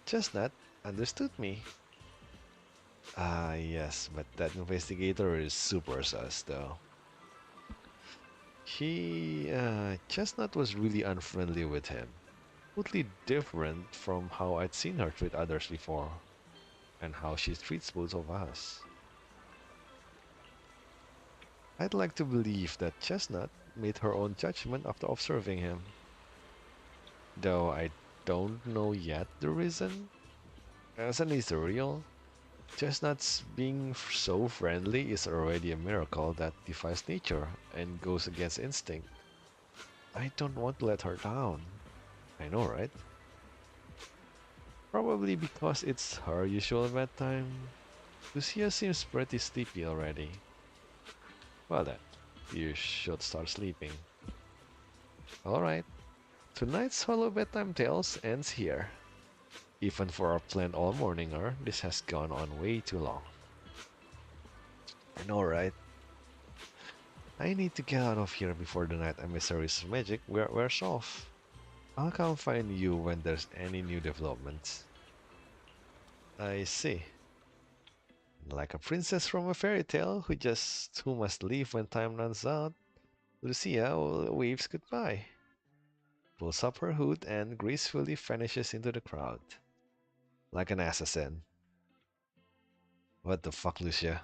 Chestnut understood me. Ah, yes, but that investigator is super sus, though. Chestnut was really unfriendly with him. Totally different from how I'd seen her treat others before, and how she treats both of us. I'd like to believe that Chestnut made her own judgment after observing him. Though I don't know yet the reason. As an ethereal, Chestnut's being so friendly is already a miracle that defies nature and goes against instinct. I don't want to let her down. I know, right? Probably because it's her usual bedtime. Lucia seems pretty sleepy already. Well then, you should start sleeping. Alright, tonight's Hollow Bedtime Tales ends here. Even for our planned all-morninger, this has gone on way too long. I know, right? I need to get out of here before the night emissary's magic wears off. I'll come find you when there's any new developments. I see. Like a princess from a fairy tale who must leave when time runs out, Lucia waves goodbye, pulls up her hood, and gracefully vanishes into the crowd. Like an assassin. What the fuck, Lucia?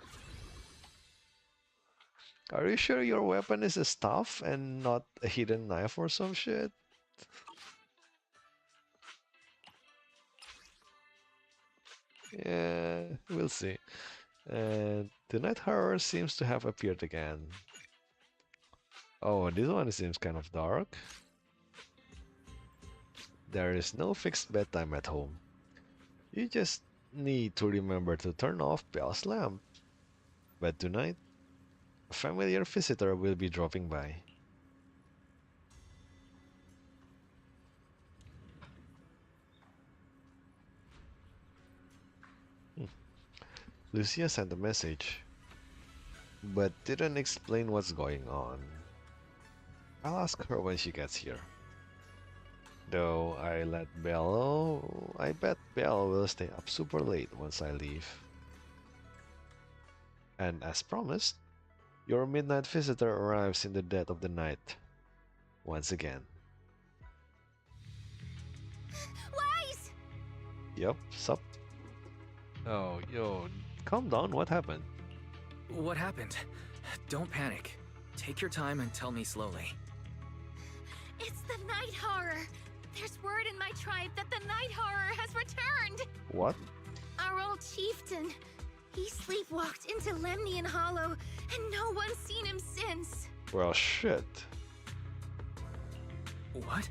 Are you sure your weapon is a staff and not a hidden knife or some shit? Yeah, we'll see. And the night horror seems to have appeared again. Oh, this one seems kind of dark. There is no fixed bedtime at home. You just need to remember to turn off Belle's lamp. But tonight, a familiar visitor will be dropping by. Lucia sent a message, but didn't explain what's going on. I'll ask her when she gets here. Though I bet Belle will stay up super late once I leave. And as promised, your midnight visitor arrives in the dead of the night. Once again. Wise! Yup, sup? Oh, yo, calm down, what happened? What happened? Don't panic. Take your time and tell me slowly. It's the night horror. There's word in my tribe that the night horror has returned. What? Our old chieftain. He sleepwalked into Lemnian Hollow, and no one's seen him since. Well, shit. What?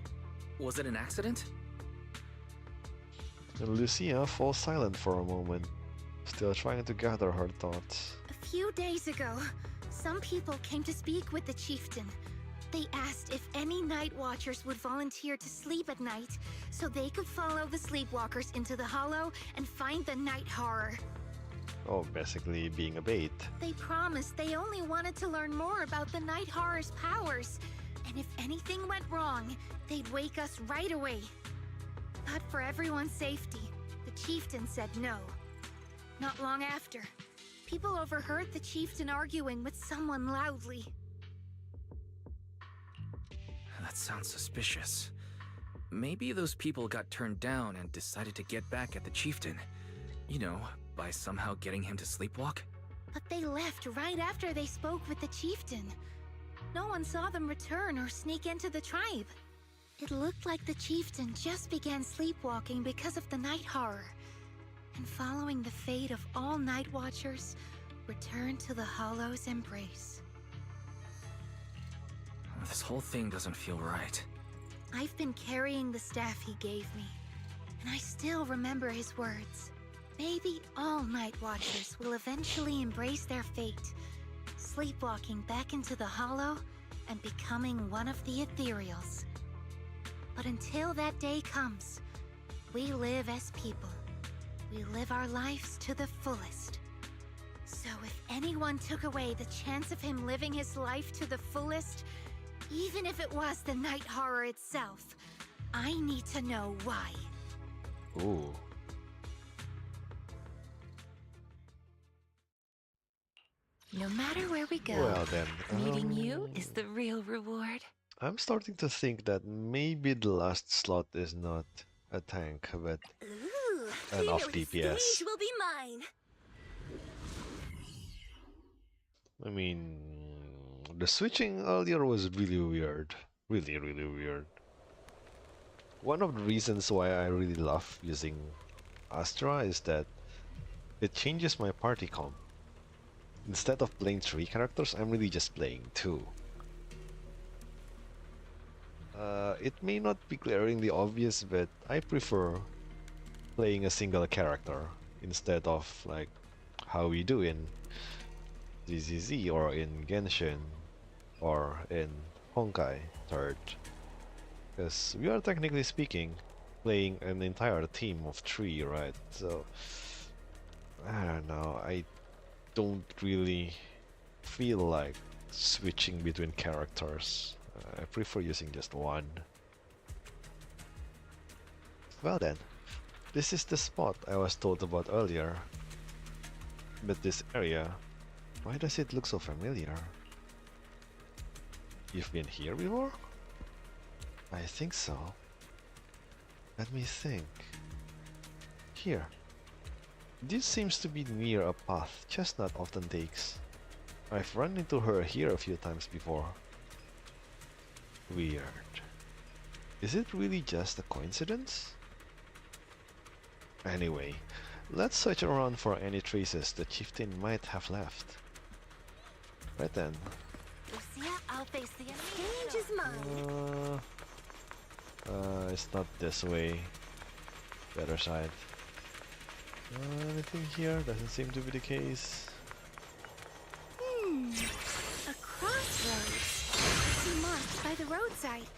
Was it an accident? Lucia falls silent for a moment, still trying to gather her thoughts. A few days ago, some people came to speak with the chieftain. They asked if any night watchers would volunteer to sleep at night so they could follow the sleepwalkers into the hollow and find the night horror. Oh, basically being a bait. They promised they only wanted to learn more about the night horror's powers, and if anything went wrong, they'd wake us right away. But for everyone's safety, the chieftain said no. Not long after, people overheard the chieftain arguing with someone loudly. That sounds suspicious. Maybe those people got turned down and decided to get back at the chieftain. You know, by somehow getting him to sleepwalk? But they left right after they spoke with the chieftain. No one saw them return or sneak into the tribe. It looked like the chieftain just began sleepwalking because of the night horror, and following the fate of all night watchers, returned to the Hollow's embrace. This whole thing doesn't feel right. I've been carrying the staff he gave me, and I still remember his words. Maybe all night watchers will eventually embrace their fate, sleepwalking back into the Hollow and becoming one of the ethereals. But until that day comes, we live as people. We live our lives to the fullest. So if anyone took away the chance of him living his life to the fullest, even if it was the night horror itself, I need to know why. Ooh. No matter where we go, Well then, meeting you is the real reward. I'm starting to think that maybe the last slot is not a tank, but Ooh, an off DPS. stage will be mine. I mean, the switching earlier was really weird. Really, really weird. One of the reasons why I really love using Astra is that it changes my party comp. Instead of playing 3 characters, I'm really just playing 2. It may not be glaringly obvious, but I prefer playing a single character instead of like how we do in ZZZ or in Genshin or in Honkai 3rd. Because we are technically speaking playing an entire team of 3, right? So I don't know, I don't really feel like switching between characters. I prefer using just one. Well then, this is the spot I was told about earlier. But this area, why does it look so familiar? You've been here before? I think so. Let me think. Here. This seems to be near a path Chestnut often takes. I've run into her here a few times before. Weird. Is it really just a coincidence? Anyway, let's search around for any traces the chieftain might have left. Right then. Lucia, I'll face the enemy. Change is mine. It's not this way. The other side. Anything here? Doesn't seem to be the case. A crossroads. See marked by the roadside.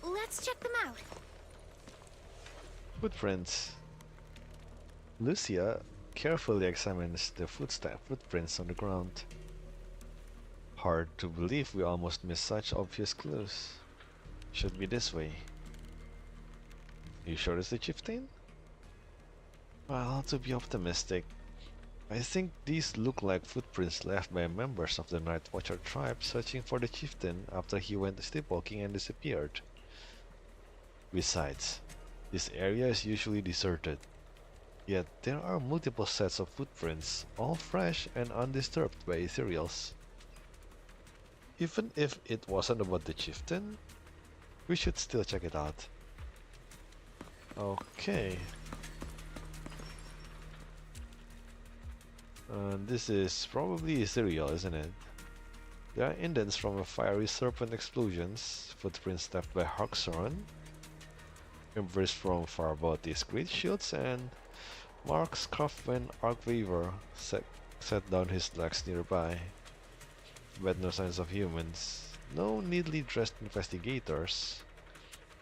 Let's check them out. Footprints. Lucia carefully examines the footprints on the ground. Hard to believe we almost missed such obvious clues. Should be this way. You sure it's the chieftain? Well, to be optimistic, I think these look like footprints left by members of the Night Watcher tribe searching for the chieftain after he went sleepwalking and disappeared. Besides, this area is usually deserted. Yet there are multiple sets of footprints, all fresh and undisturbed by ethereals. Even if it wasn't about the chieftain, we should still check it out. Okay. This is probably ethereal, isn't it? There are indents from a fiery serpent explosions, footprints left by Harksoran, embers from Faraboti's great shields, and marks carved when Archweaver set down his legs nearby. But no signs of humans, no neatly dressed investigators,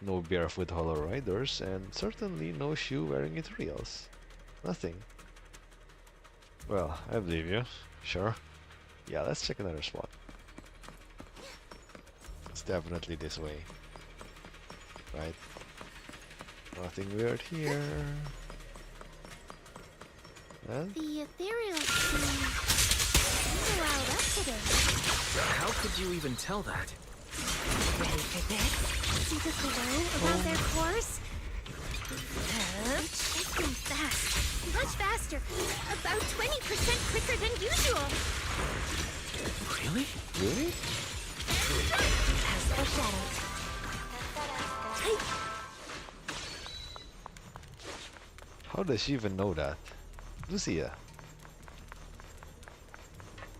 no barefoot hollow riders, and certainly no shoe-wearing ethereals. Nothing. Well, I believe you. Sure. Yeah, let's check another spot. It's definitely this way. Right? Nothing weird here. And The ethereal seem riled up today. How could you even tell that? Ready for this? See the glow above their cores? Shifting fast. Much faster. About 20% quicker than usual. Really? really? As foreshadowed. How does she even know that? Lucia.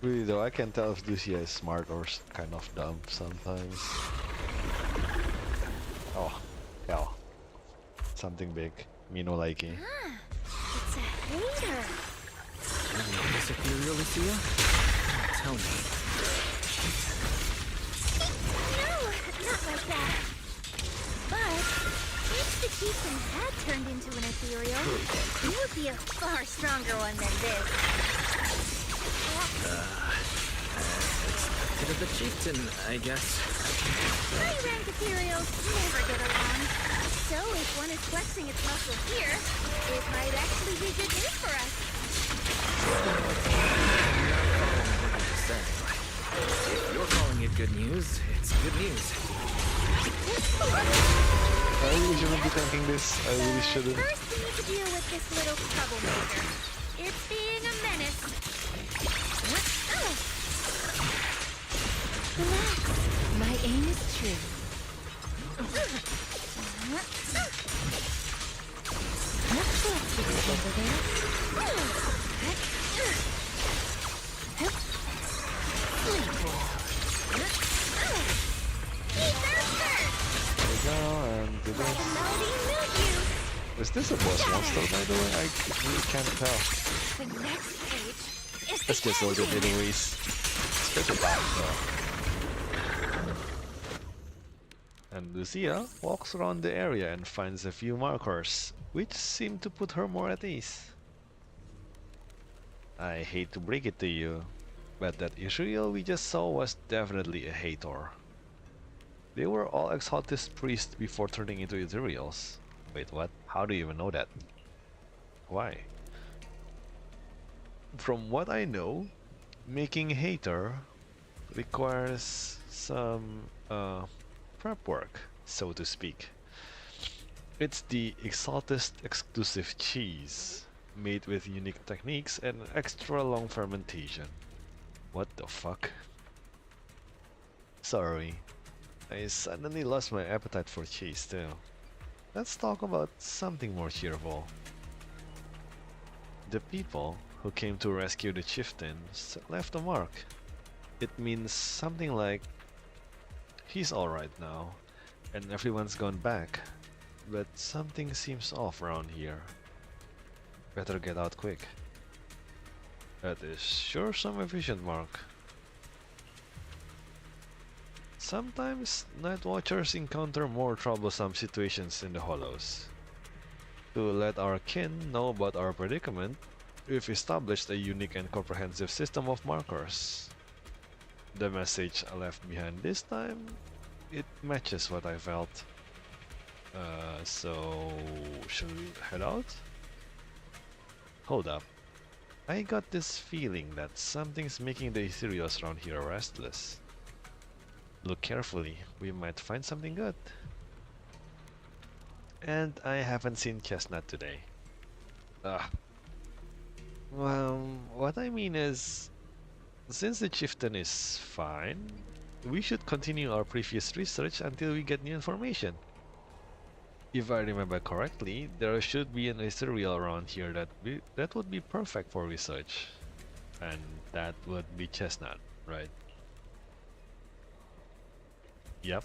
Really though, I can tell if Lucia is smart or kind of dumb sometimes. Oh, hell. Something big. Me no likey. It's a hater. This ethereal, Lucia? Tell me. No, not like that. But if the chieftain had turned into an ethereal, he would be a far stronger one than this. Bit of the chieftain, I guess. High-rank ethereals never get along. So if one is flexing its muscle here, it might actually be good news for us. If you're calling it good news, it's good news. I really shouldn't be thinking this. I really shouldn't. First, we need to deal with this little troublemaker. It's being a menace. Relax. My aim is true. Not flexible over there. There we go, and do this. Is this a boss monster, by the way? I really can't tell. The next page is Let's just load it anyways. It's pretty bad though. And Lucia walks around the area and finds a few markers, which seem to put her more at ease. I hate to break it to you, But that Israel we just saw was definitely a hater. They were all exalted priests before turning into Ethereals. Wait, what? How do you even know that? Why? From what I know, making a hater requires some prep work, so to speak. It's the exalted exclusive cheese, made with unique techniques and extra long fermentation. What the fuck? Sorry, I suddenly lost my appetite for cheese too. Let's talk about something more cheerful. The people who came to rescue the chieftains left a mark. It means something like, he's alright now, and everyone's gone back, but something seems off around here. Better get out quick. That is sure some efficient mark. Sometimes Night Watchers encounter more troublesome situations in the hollows. To let our kin know about our predicament, we've established a unique and comprehensive system of markers. The message I left behind this time, it matches what I felt. So should we head out? Hold up. I got this feeling that something's making the Ethereals around here restless. Look carefully, we might find something good. And I haven't seen Chestnut today. Well, what I mean is, since the chieftain is fine, we should continue our previous research until we get new information. If I remember correctly, there should be an ethereal around here that would be perfect for research. And that would be Chestnut, right? Yep.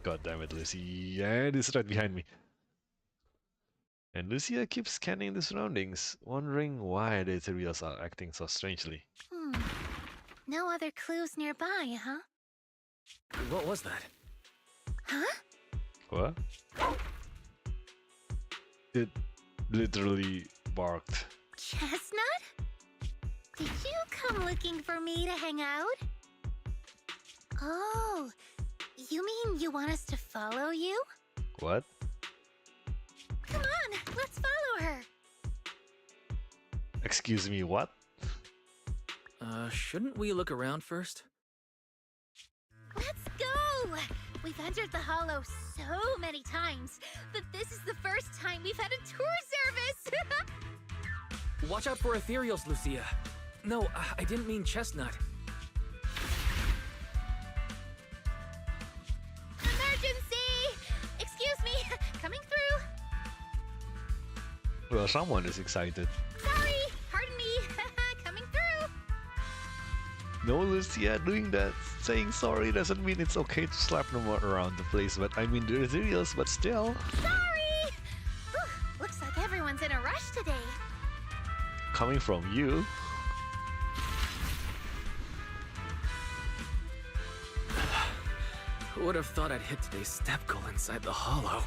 God damn it, Lucy. And it's right behind me. And Lucia keeps scanning the surroundings, wondering why the ethereals are acting so strangely. No other clues nearby, huh? What was that? Huh? What? It literally barked. Chestnut? Did you come looking for me to hang out? Oh, you mean you want us to follow you? What? Come on, let's follow her. Excuse me, what? Shouldn't we look around first? Let's go! We've entered the hollow so many times, but this is the first time we've had a tour service! Watch out for ethereals, Lucia. No, I didn't mean Chestnut. Emergency! Excuse me, coming through. Well, someone is excited. Sorry, pardon me, coming through. No, Lucia, doing that. Saying sorry doesn't mean it's okay to slap them around the place, but I mean the ethereals, but still. Sorry! Whew, looks like everyone's in a rush today. Coming from you. Who would have thought I'd hit today's step goal inside the hollow?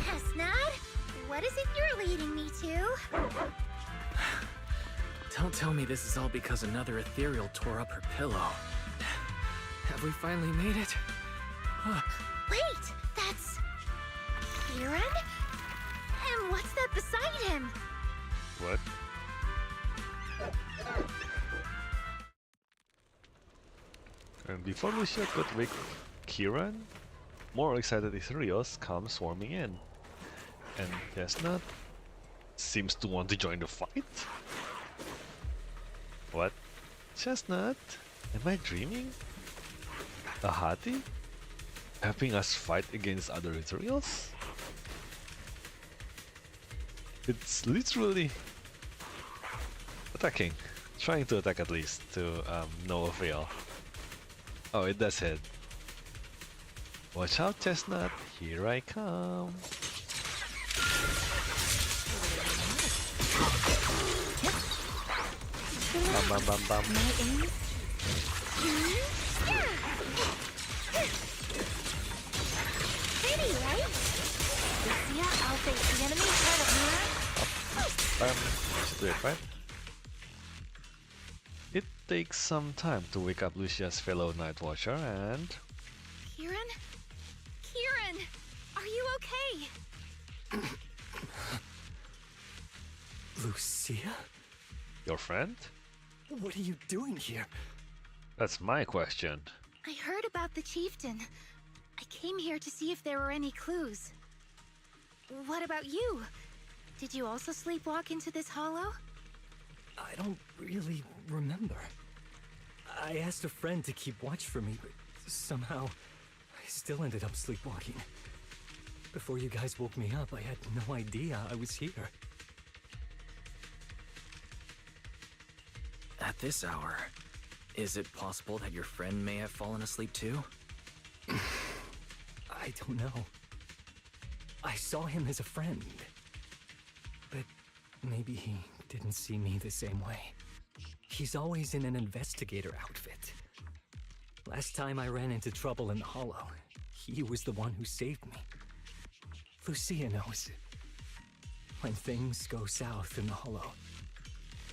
Chestnut, what is it you're leading me to? Don't tell me this is all because another ethereal tore up her pillow. Have we finally made it? Wait, that's... Kieran? And what's that beside him? What? And before Lucia could wake Kieran, more excited ethereals come swarming in. And Chestnut seems to want to join the fight? What? Chestnut? Am I dreaming? A hottie? Helping us fight against other ethereals? It's literally attacking. Trying to attack at least, to no avail. Oh, it does hit. Watch out, Chestnut. Here I come. Bam bam bam bam. Pretty, right? Lucia, I'll face the enemy head of Should do it, right? It takes some time to wake up Lucia's fellow Night Watcher and... Kieran? Kieran! Are you okay? Lucia? Your friend? What are you doing here? That's my question. I heard about the chieftain. I came here to see if there were any clues. What about you? Did you also sleepwalk into this hollow? I don't really remember. I asked a friend to keep watch for me, but somehow I still ended up sleepwalking. Before you guys woke me up, I had no idea I was here. At this hour, is it possible that your friend may have fallen asleep too? I don't know. I saw him as a friend. But maybe he didn't see me the same way. He's always in an investigator outfit. Last time I ran into trouble in the Hollow, he was the one who saved me. Lucia knows. When things go south in the Hollow,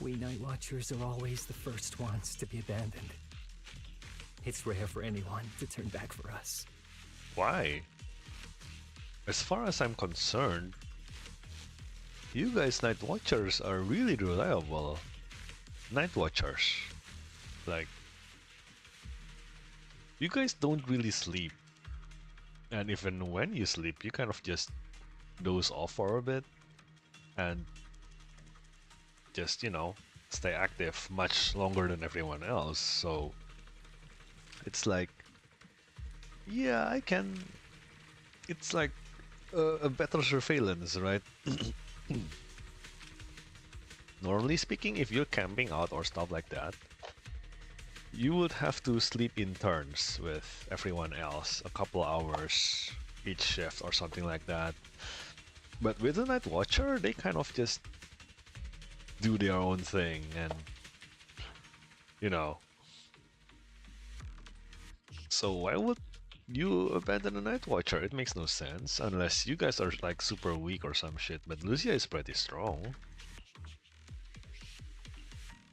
we Night Watchers are always the first ones to be abandoned. It's rare for anyone to turn back for us. Why? As far as I'm concerned, you guys Night Watchers are really reliable. Night Watchers. Like, you guys don't really sleep. And even when you sleep, you kind of just doze off for a bit. And just, you know, stay active much longer than everyone else. So, it's like, yeah, I can... It's like a better surveillance, right? Normally speaking, if you're camping out or stuff like that, you would have to sleep in turns with everyone else, a couple hours each shift or something like that. But with the Night Watcher, they kind of just do their own thing and, you know. So why would you abandon a Night Watcher? It makes no sense, unless you guys are like super weak or some shit, but Lucia is pretty strong.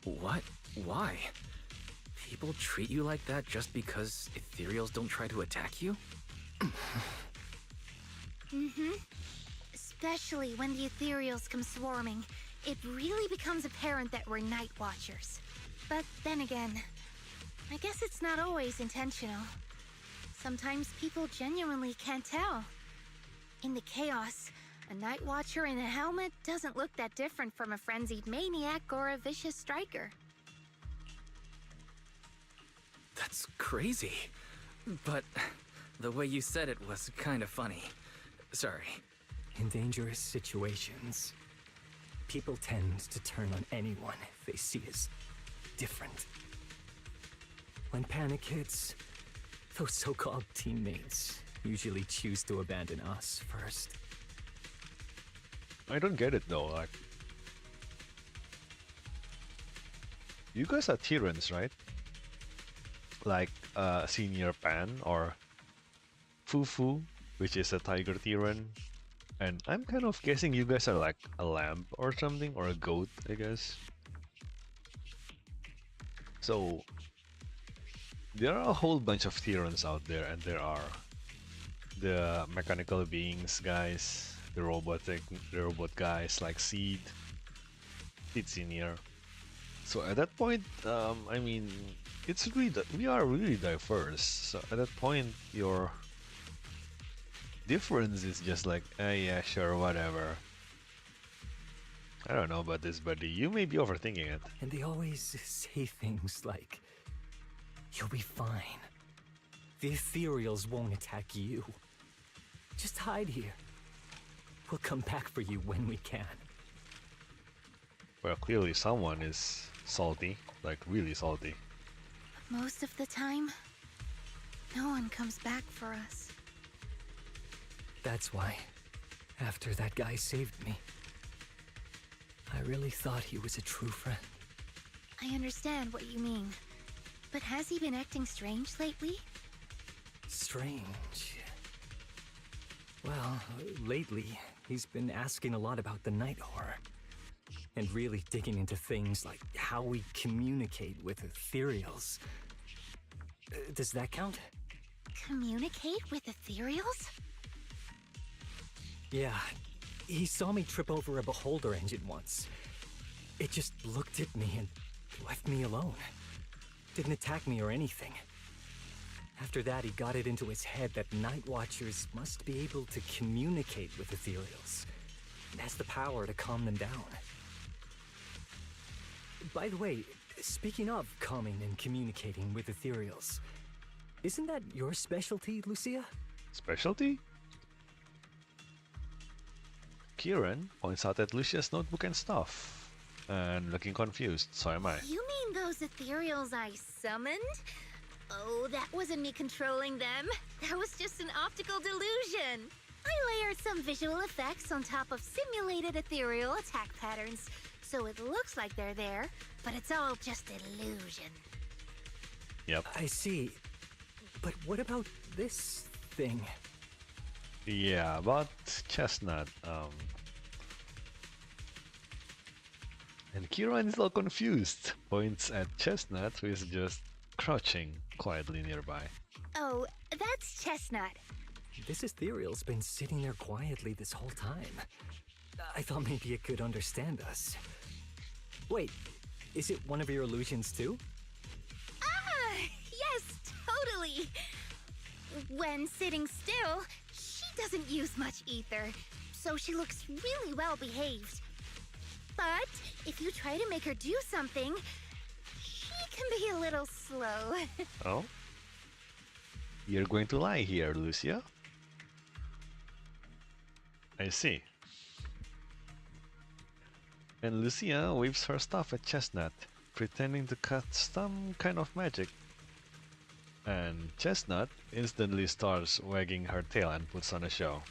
What? Why? People treat you like that just because ethereals don't try to attack you? Mm-hmm. Especially when the ethereals come swarming, it really becomes apparent that we're Night Watchers. But then again, I guess it's not always intentional. Sometimes people genuinely can't tell. In the chaos, a Night Watcher in a helmet doesn't look that different from a frenzied maniac or a vicious striker. That's crazy. But the way you said it was kind of funny. Sorry. In dangerous situations, people tend to turn on anyone they see as different. When panic hits, those so-called teammates usually choose to abandon us first. I don't get it though, like... You guys are Tyrants, right? Like Senior Pan or Fufu, which is a Tiger Tyran. And I'm kind of guessing you guys are like a lamb or something, or a goat, I guess. So, there are a whole bunch of Tyrants out there, and there are the mechanical beings guys, the robot guys like Seed Senior. So at that point, I mean, it's really we are really diverse. So at that point, your difference is just like, yeah, sure, whatever. I don't know about this, buddy. You may be overthinking it. And they always say things like, "You'll be fine. The ethereals won't attack you. Just hide here. We'll come back for you when we can." Well, clearly someone is salty, like really salty. Most of the time, no one comes back for us. That's why, after that guy saved me, I really thought he was a true friend. I understand what you mean. But has he been acting strange lately? Strange. Well, lately, he's been asking a lot about the night horror. and really digging into things like how we communicate with ethereals. Does that count? Communicate with ethereals? Yeah, he saw me trip over a beholder engine once. It just looked at me and left me alone. Didn't attack me or anything. After that, he got it into his head that Night Watchers must be able to communicate with ethereals. It has the power to calm them down. By the way, speaking of calming and communicating with ethereals, isn't that your specialty, Lucia? Specialty? Kieran points out at Lucia's notebook and stuff, and looking confused, so am I. You mean those ethereals I summoned? Oh, that wasn't me controlling them. That was just an optical delusion. I layered some visual effects on top of simulated ethereal attack patterns, so it looks like they're there, but it's all just illusion. Yep. I see. But what about this thing? Yeah, but Chestnut, And Kieran is all confused, points at Chestnut, who is just crouching quietly nearby. Oh, that's Chestnut. This ethereal's been sitting there quietly this whole time. I thought maybe it could understand us. Wait, is it one of your illusions too? Ah, yes, totally. When sitting still, she doesn't use much ether, so she looks really well behaved. But if you try to make her do something, she can be a little slow. Oh? You're going to lie here, Lucia? I see. And Lucia waves her stuff at Chestnut, pretending to cast some kind of magic. And Chestnut instantly starts wagging her tail and puts on a show.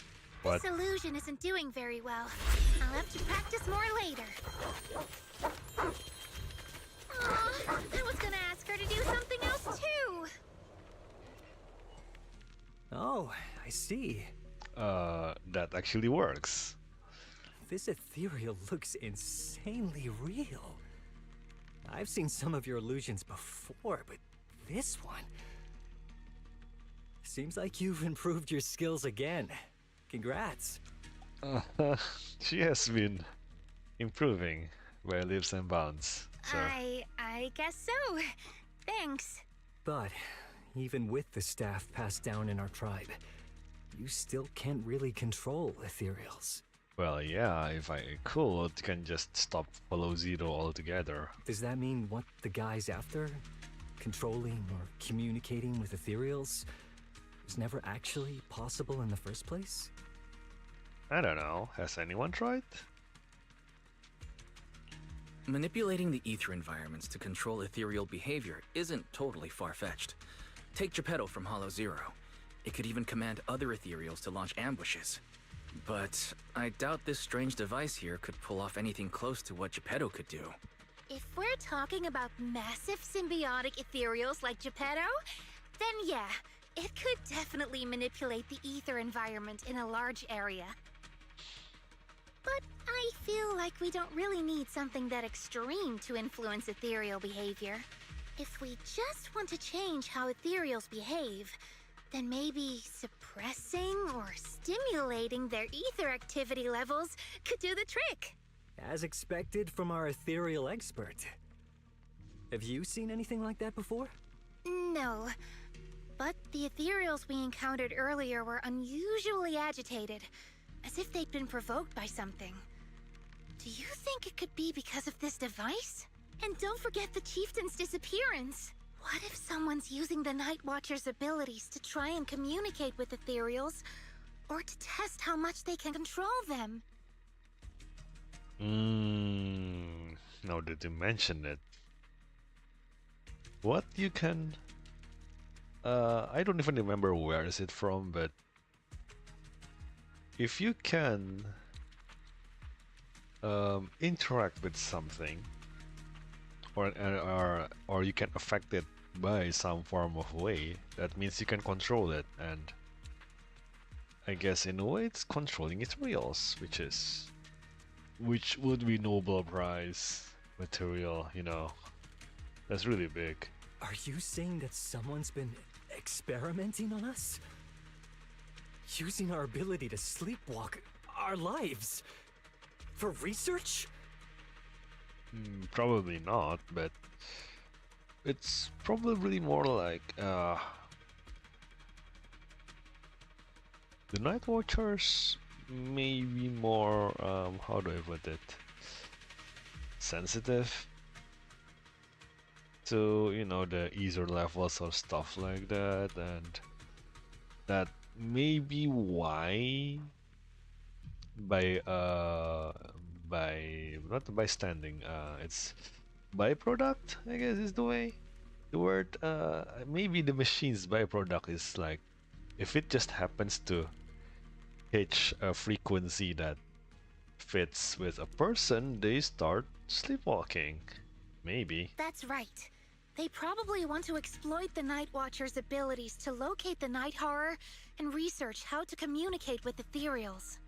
But This illusion isn't doing very well. I'll have to practice more later. Aw, I was gonna ask her to do something else too. Oh, I see. that actually works. This ethereal looks insanely real. I've seen some of your illusions before, but this one... Seems like you've improved your skills again. Congrats. She has been improving by leaps and bounds. So I guess so. Thanks. But even with the staff passed down in our tribe, you still can't really control ethereals. well, yeah, if I could, can just stop follow zero altogether. Does that mean what the guy's after? Controlling or communicating with ethereals was never actually possible in the first place? I don't know. Has anyone tried? Manipulating the ether environments to control ethereal behavior isn't totally far-fetched. Take Geppetto from Hollow Zero. It could even command other ethereals to launch ambushes. But I doubt this strange device here could pull off anything close to what Geppetto could do. If we're talking about massive symbiotic ethereals like Geppetto, then yeah, it could definitely manipulate the ether environment in a large area. But I feel like we don't really need something that extreme to influence ethereal behavior. If we just want to change how ethereals behave, then maybe suppressing or stimulating their ether activity levels could do the trick. As expected from our ethereal expert. Have you seen anything like that before? No, but the ethereals we encountered earlier were unusually agitated, as if they'd been provoked by something. Do you think it could be because of this device? And don't forget the chieftain's disappearance. What if someone's using the Night Watcher's abilities to try and communicate with ethereals, or to test how much they can control them? Now that you mention it. What you can... I don't even remember where is it from, but... if you can... interact with something, or you can affect it by some form of way, that means you can control it, and I guess in a way it's controlling its wheels, which is which would be Nobel Prize material, you know. That's really big. Are you saying that someone's been experimenting on us? Using our ability to sleepwalk our lives? For research? Probably not, but it's probably more like the Night Watchers may be more how do I put it, sensitive to, you know, the ether levels or stuff like that, and that may be why by not by standing, it's byproduct, I guess is the way, the word. Maybe the machine's byproduct is like, if it just happens to hitch a frequency that fits with a person, they start sleepwalking. Maybe. That's right. They probably want to exploit the Night Watcher's abilities to locate the night horror and research how to communicate with ethereals.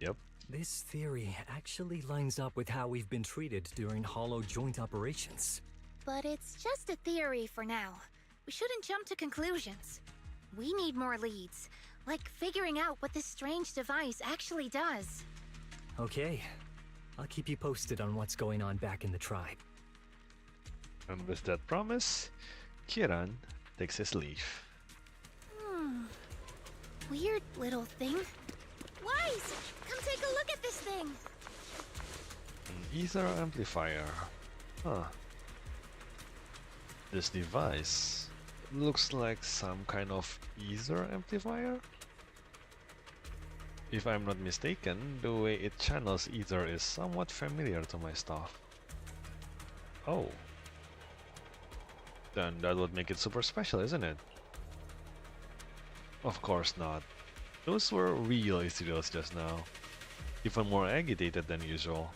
Yep. This theory actually lines up with how we've been treated during Hollow joint operations. But it's just a theory for now. We shouldn't jump to conclusions. We need more leads, like figuring out what this strange device actually does. Okay, I'll keep you posted on what's going on back in the tribe. And with that promise, Kiran takes his leave. Weird little thing. Wise! Come take a look at this thing! An ether amplifier. Huh. This device looks like some kind of ether amplifier? If I'm not mistaken, the way it channels ether is somewhat familiar to my stuff. Oh. Then that would make it super special, isn't it? Of course not. Those were real ethereals just now. Even more agitated than usual.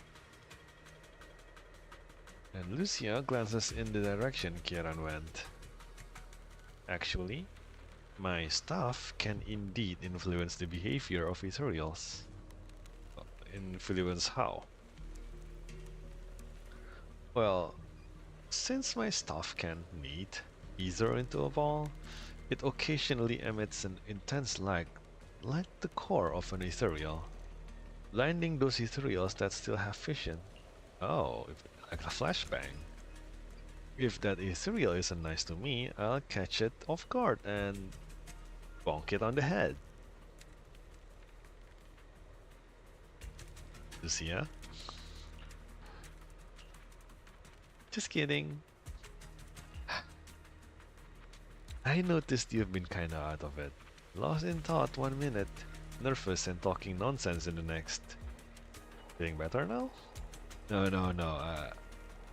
And Lucia glances in the direction Kieran went. Actually, my stuff can indeed influence the behavior of ethereals. Influence how? Well, since my stuff can knead ether into a ball, it occasionally emits an intense light like the core of an ethereal, blinding those ethereals that still have vision. Oh, like a flashbang. If that ethereal isn't nice to me, I'll catch it off guard and bonk it on the head. Lucia? Just kidding. I noticed you've been kinda out of it. Lost in thought 1 minute, nervous and talking nonsense in the next. Feeling better now? No.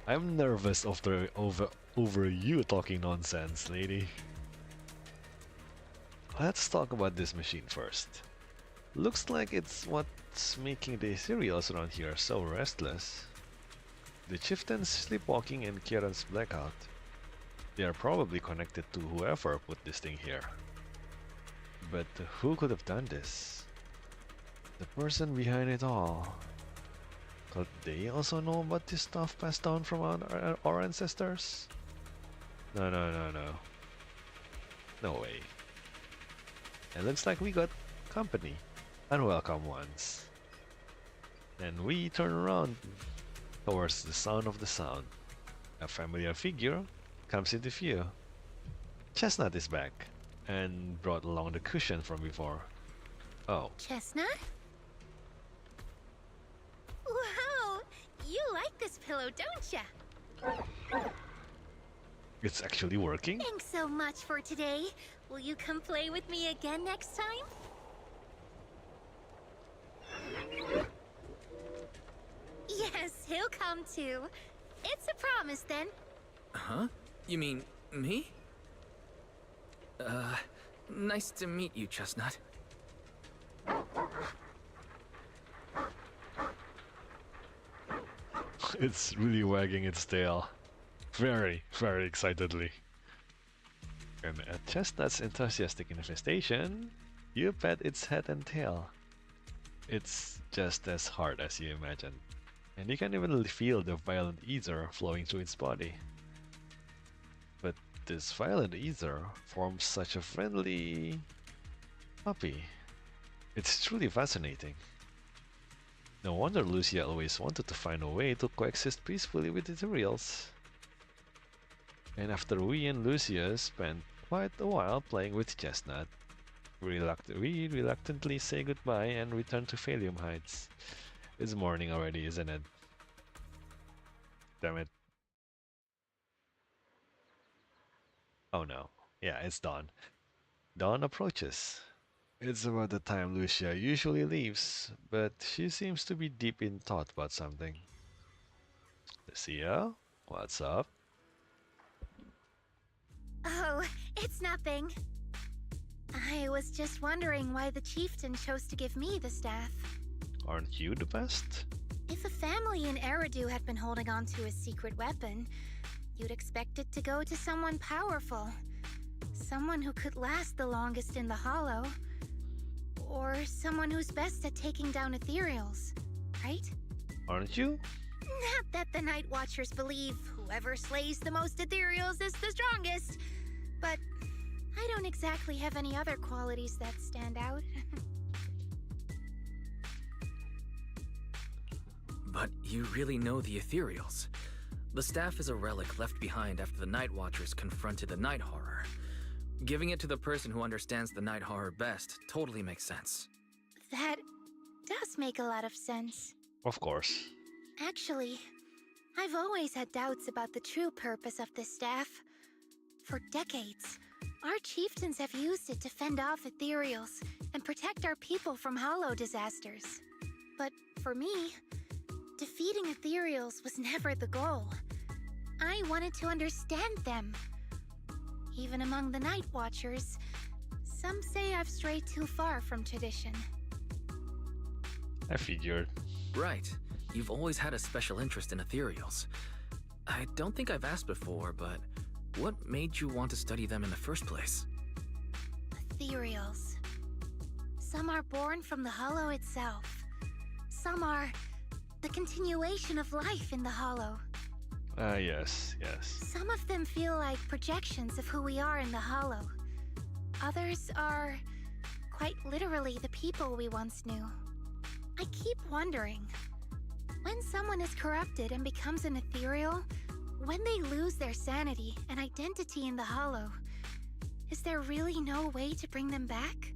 I'm nervous over you talking nonsense, lady. Let's talk about this machine first. Looks like it's what's making the ethereals around here so restless. The chieftain's sleepwalking and Kieran's blackout. They are probably connected to whoever put this thing here. But who could have done this? The person behind it all. Could they also know about this stuff passed down from our ancestors? No. No way. It looks like we got company. Unwelcome ones. And we turn around towards the sound of the sound. A familiar figure comes into view. Chestnut is back, and brought along the cushion from before. Oh. Chestnut? Wow! You like this pillow, don't ya? It's actually working? Thanks so much for today. Will you come play with me again next time? Yes, he'll come too. It's a promise then. Huh? You mean me? Nice to meet you, Chestnut. It's really wagging its tail. Very, very excitedly. And at Chestnut's enthusiastic infestation, you pet its head and tail. It's just as hard as you imagined. and you can even feel the violent ether flowing through its body. But this violent ether forms such a friendly puppy. It's truly fascinating. No wonder Lucia always wanted to find a way to coexist peacefully with Ethereals. And after we and Lucia spent quite a while playing with Chestnut, we reluctantly say goodbye and return to Phalium Heights. It's morning already, isn't it? Damn it. Oh no. Yeah, it's dawn. Dawn approaches. It's about the time Lucia usually leaves, but she seems to be deep in thought about something. Lucia, what's up? Oh, it's nothing. I was just wondering why the chieftain chose to give me the staff. Aren't you the best? If a family in Eridu had been holding on to a secret weapon, you'd expect it to go to someone powerful. Someone who could last the longest in the Hollow. Or someone who's best at taking down ethereals, right? Aren't you? Not that the Night Watchers believe whoever slays the most ethereals is the strongest, but I don't exactly have any other qualities that stand out. But you really know the ethereals. The staff is a relic left behind after the Night Watchers confronted the Night Horror. Giving it to the person who understands the Night Horror best totally makes sense. That does make a lot of sense. Of course. Actually, I've always had doubts about the true purpose of this staff. For decades, our chieftains have used it to fend off ethereals and protect our people from hollow disasters. But for me, defeating ethereals was never the goal. I wanted to understand them. Even among the Night Watchers, some say I've strayed too far from tradition. I figured. Right. You've always had a special interest in ethereals. I don't think I've asked before, but what made you want to study them in the first place? Ethereals. Some are born from the Hollow itself. Some are the continuation of life in the Hollow. Yes. Some of them feel like projections of who we are in the Hollow. Others are quite literally the people we once knew. I keep wondering, when someone is corrupted and becomes an ethereal, when they lose their sanity and identity in the Hollow, is there really no way to bring them back?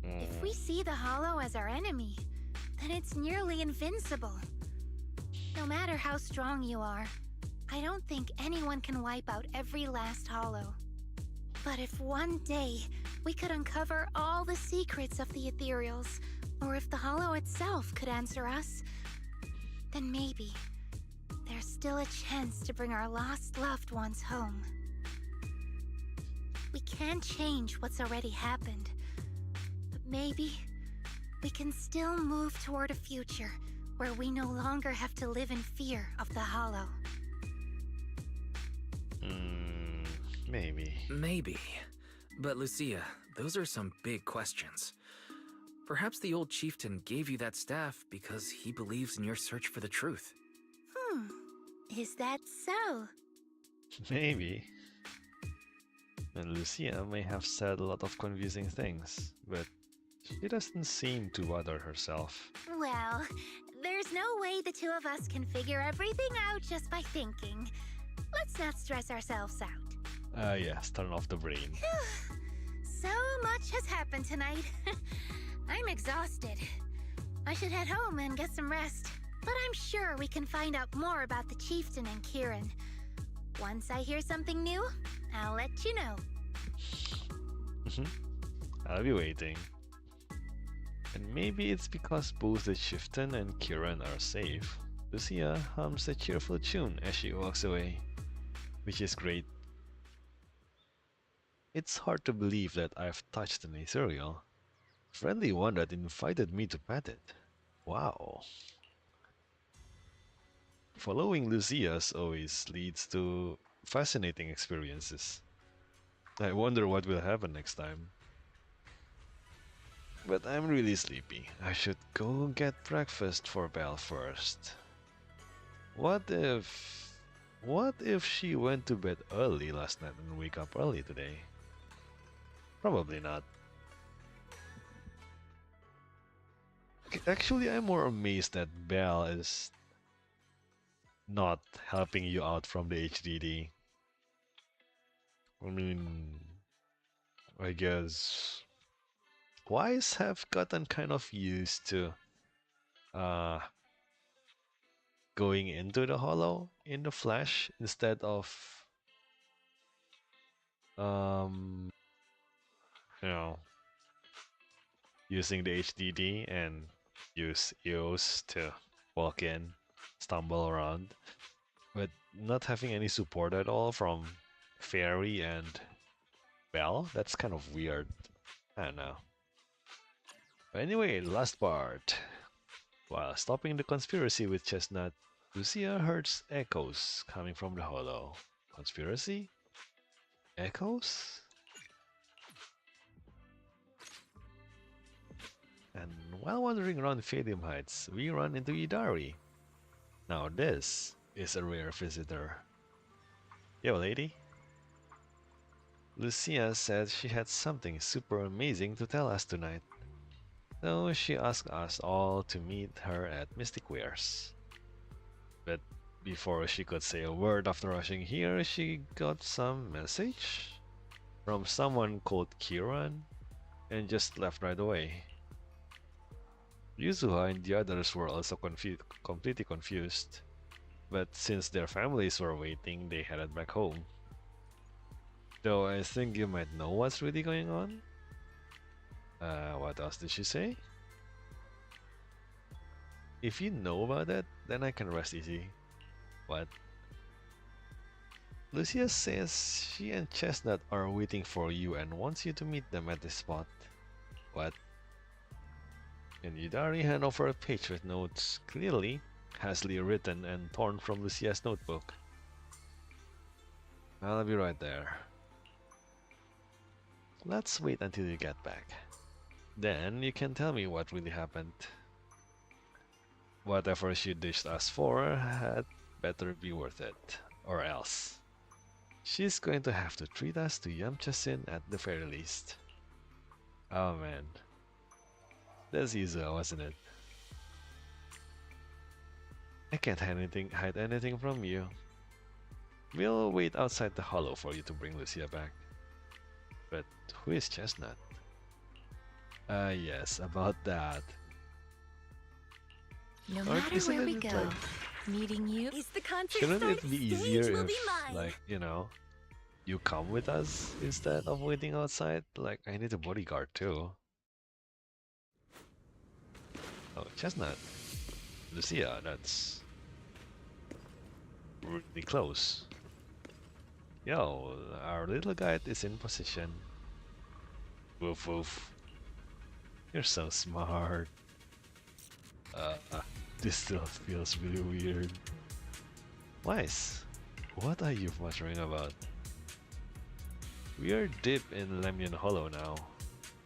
If we see the Hollow as our enemy, then it's nearly invincible. No matter how strong you are, I don't think anyone can wipe out every last Hollow. But if one day we could uncover all the secrets of the ethereals, or if the Hollow itself could answer us, then maybe there's still a chance to bring our lost loved ones home. We can't change what's already happened, but maybe we can still move toward a future where we no longer have to live in fear of the Hollow. Maybe. Maybe. But Lucia, those are some big questions. Perhaps the old chieftain gave you that staff because he believes in your search for the truth. Is that so? Maybe. And Lucia may have said a lot of confusing things, but she doesn't seem to bother herself. Well, there's no way the two of us can figure everything out just by thinking. Let's not stress ourselves out. Yes, turn off the brain. So much has happened tonight. I'm exhausted. I should head home and get some rest. But I'm sure we can find out more about the chieftain and Kieran. Once I hear something new, I'll let you know. I'll be waiting. And maybe it's because both the chieftain and Kieran are safe. Lucia hums a cheerful tune as she walks away, which is great. It's hard to believe that I've touched an ethereal. Friendly one that invited me to pet it. Wow. Following Lucia's always leads to fascinating experiences. I wonder what will happen next time. But I'm really sleepy. I should go get breakfast for Belle first. What if... What if she went to bed early last night and wake up early today? Probably not. Actually, I'm more amazed that Belle is not helping you out from the HDD. I mean, I guess Wise have gotten kind of used to uh, going into the hollow in the flash instead of um, you know, using the HDD and use EOS to walk in, stumble around, but not having any support at all from Fairy and Belle. That's kind of weird. I don't know. But anyway, last part. While stopping the conspiracy with Chestnut, Lucia hears echoes coming from the hollow. Conspiracy? Echoes? And while wandering around Fadium Heights, we run into Idari. Now this is a rare visitor. Yo, lady. Lucia said she had something super amazing to tell us tonight. So she asked us all to meet her at Mystic Wares. But before she could say a word after rushing here, she got some message from someone called Kiran and just left right away. Yuzuha and the others were also completely confused, but since their families were waiting, they headed back home. Though I think you might know what's really going on. What else did she say? If you know about it, then I can rest easy. What? Lucia says she and Chestnut are waiting for you and wants you to meet them at this spot. What? And Yudari hand over a page with notes, clearly hastily written and torn from Lucia's notebook. I'll be right there. Let's wait until you get back. Then you can tell me what really happened. Whatever she dished us for had better be worth it, or else. She's going to have to treat us to Yamchasin at the very least. Oh man. That's easy, wasn't it? I can't hide anything from you. We'll wait outside the hollow for you to bring Lucia back. But who is Chestnut? Yes, about that. No Or matter isn't where we it go, like- meeting you Is the concert Shouldn't it starting? be Stage easier will if, be mine. like, you come with us instead of waiting outside? Like, I need a bodyguard too. Oh, Chestnut. Lucia, that's really close. Yo, our little guide is in position. Woof woof. You're so smart. This still feels really weird. Wise, what are you muttering about? We are deep in Lemnian Hollow now.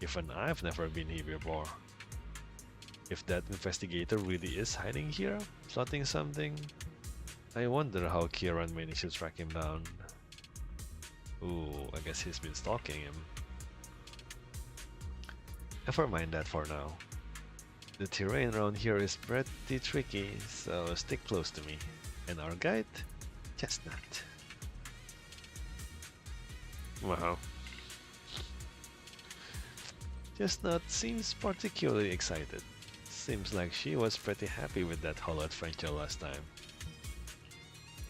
Even I've never been here before. If that investigator really is hiding here, plotting something, I wonder how Kieran managed to track him down. Ooh, I guess he's been stalking him. Never mind that for now. The terrain around here is pretty tricky, so stick close to me. And our guide, Chestnut. Wow. Chestnut seems particularly excited. Seems like she was pretty happy with that hollow adventure last time.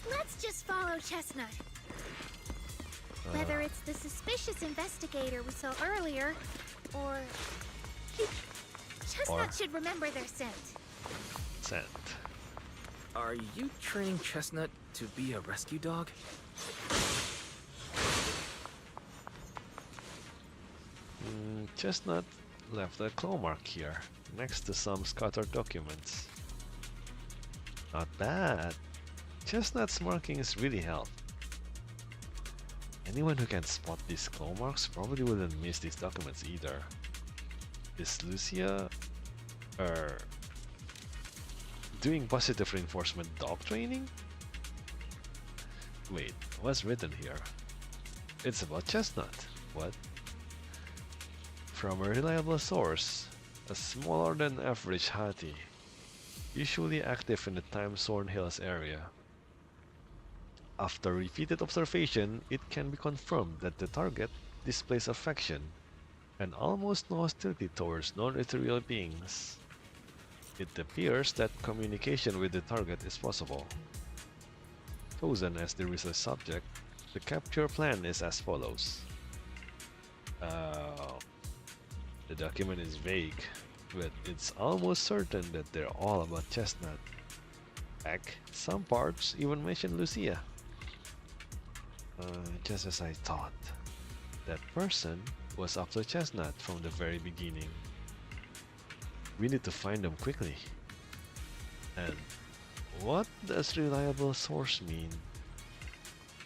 Let's just follow Chestnut. Whether it's the suspicious investigator we saw earlier, or... Chestnut should remember their scent. Scent. Are you training Chestnut to be a rescue dog? Chestnut left a claw mark here, next to some scattered documents. Not bad. Chestnut's markings really help. Anyone who can spot these claw marks probably wouldn't miss these documents either. Is Lucia doing positive reinforcement dog training? Wait, what's written here? It's about Chestnut. What? From a reliable source, a smaller than average hati, usually active in the Time-Zorn Hills area. After repeated observation, it can be confirmed that the target displays affection and almost no hostility towards non-ethereal beings. It appears that communication with the target is possible. Chosen as the research subject, the capture plan is as follows. The document is vague, but it's almost certain that they're all about Chestnut. Heck, some parts even mention Lucia. Just as I thought. That person was after Chestnut from the very beginning. We need to find them quickly. And what does reliable source mean?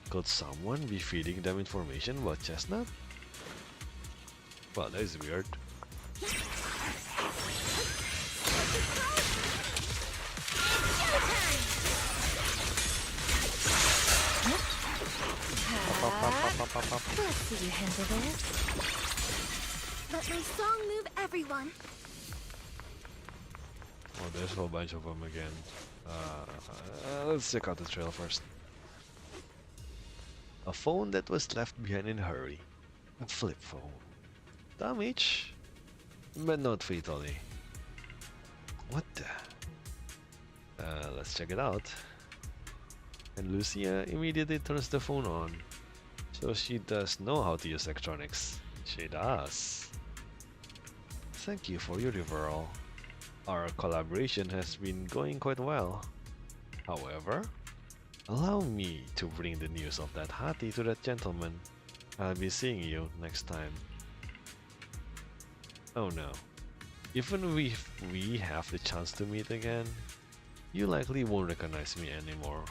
Could someone be feeding them information about Chestnut? Well, that is weird. Let's see you handle this. Let my song move everyone. Oh, there's a whole bunch of them again. Let's check out the trail first. A phone that was left behind in a hurry. A flip phone. Damage, but not fatally. What the? Let's check it out. And Lucia immediately turns the phone on. So she does know how to use electronics. She does. Thank you for your referral. Our collaboration has been going quite well. However, allow me to bring the news of that hati to that gentleman. I'll be seeing you next time. Oh no. Even if we have the chance to meet again, you likely won't recognize me anymore.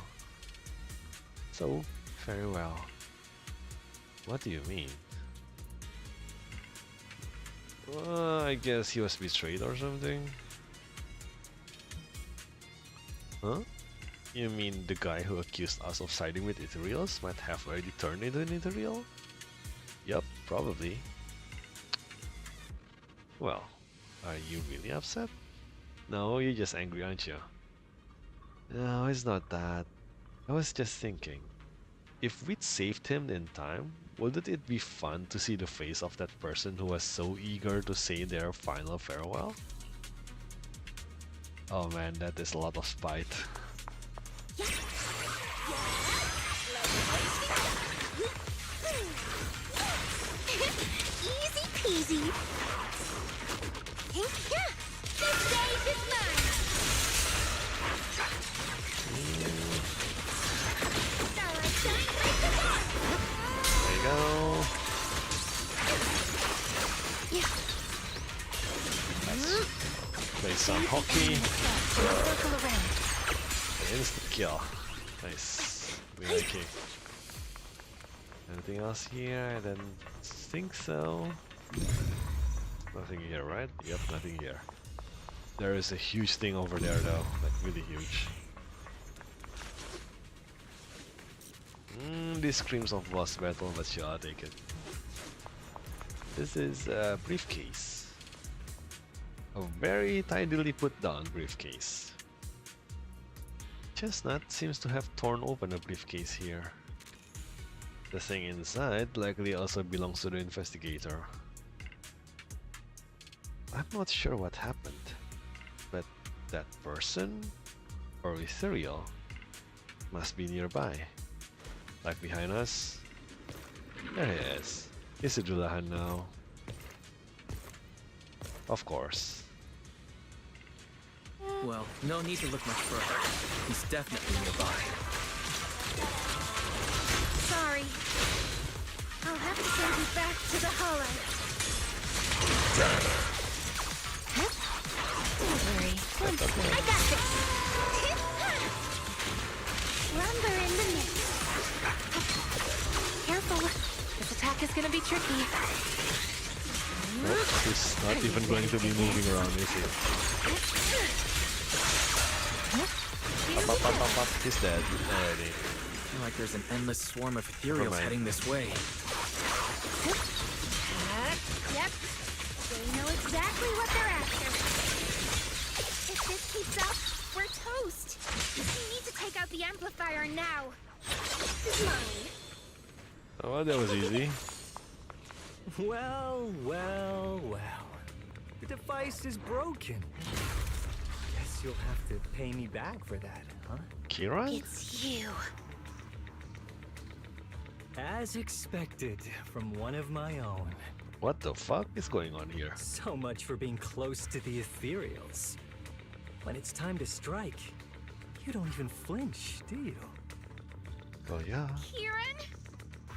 So, very well. What do you mean? I guess he was betrayed or something? Huh? You mean the guy who accused us of siding with Ethereals might have already turned into an Ethereal? Yup, probably. Well, are you really upset? No, you're just angry, aren't you? No, it's not that. I was just thinking, if we'd saved him in time, wouldn't it be fun to see the face of that person who was so eager to say their final farewell? Oh man, that is a lot of spite. Easy peasy. This stage is mine. There you go. Let's play some hockey. Circle around. Instant kill. Nice. We like it. Anything else here? I don't think so. Nothing here, right? Yep, nothing here. There is a huge thing over there though, like really huge. This screams of boss battle, but sure, I'll take it. This is a briefcase. A very tidily put down briefcase. Chestnut seems to have torn open a briefcase here. The thing inside likely also belongs to the investigator. I'm not sure what happened, but that person, or ethereal, must be nearby. Like behind us. There he is. He's a Dulahan now. Of course. Well, no need to look much further. He's definitely nearby. Sorry. I'll have to send you back to the hollow. Don't worry. I got this. Lumber in the mix. Careful. This attack is gonna be tricky. Nope, he's not even going to be moving around, is he? Up, up, up, up, up. He's dead already. I feel like there's an endless swarm of ethereals mind. heading this way. Yep. They know exactly what they're after. If this keeps up, we're toast. We need to take out the amplifier now. This is mine. Oh, well, that was easy. Well, well, well. The device is broken. Guess you'll have to pay me back for that, huh? Kieran? It's you. As expected from one of my own. What the fuck is going on here? So much for being close to the ethereals. When it's time to strike, you don't even flinch, do you? Well, yeah. Kieran?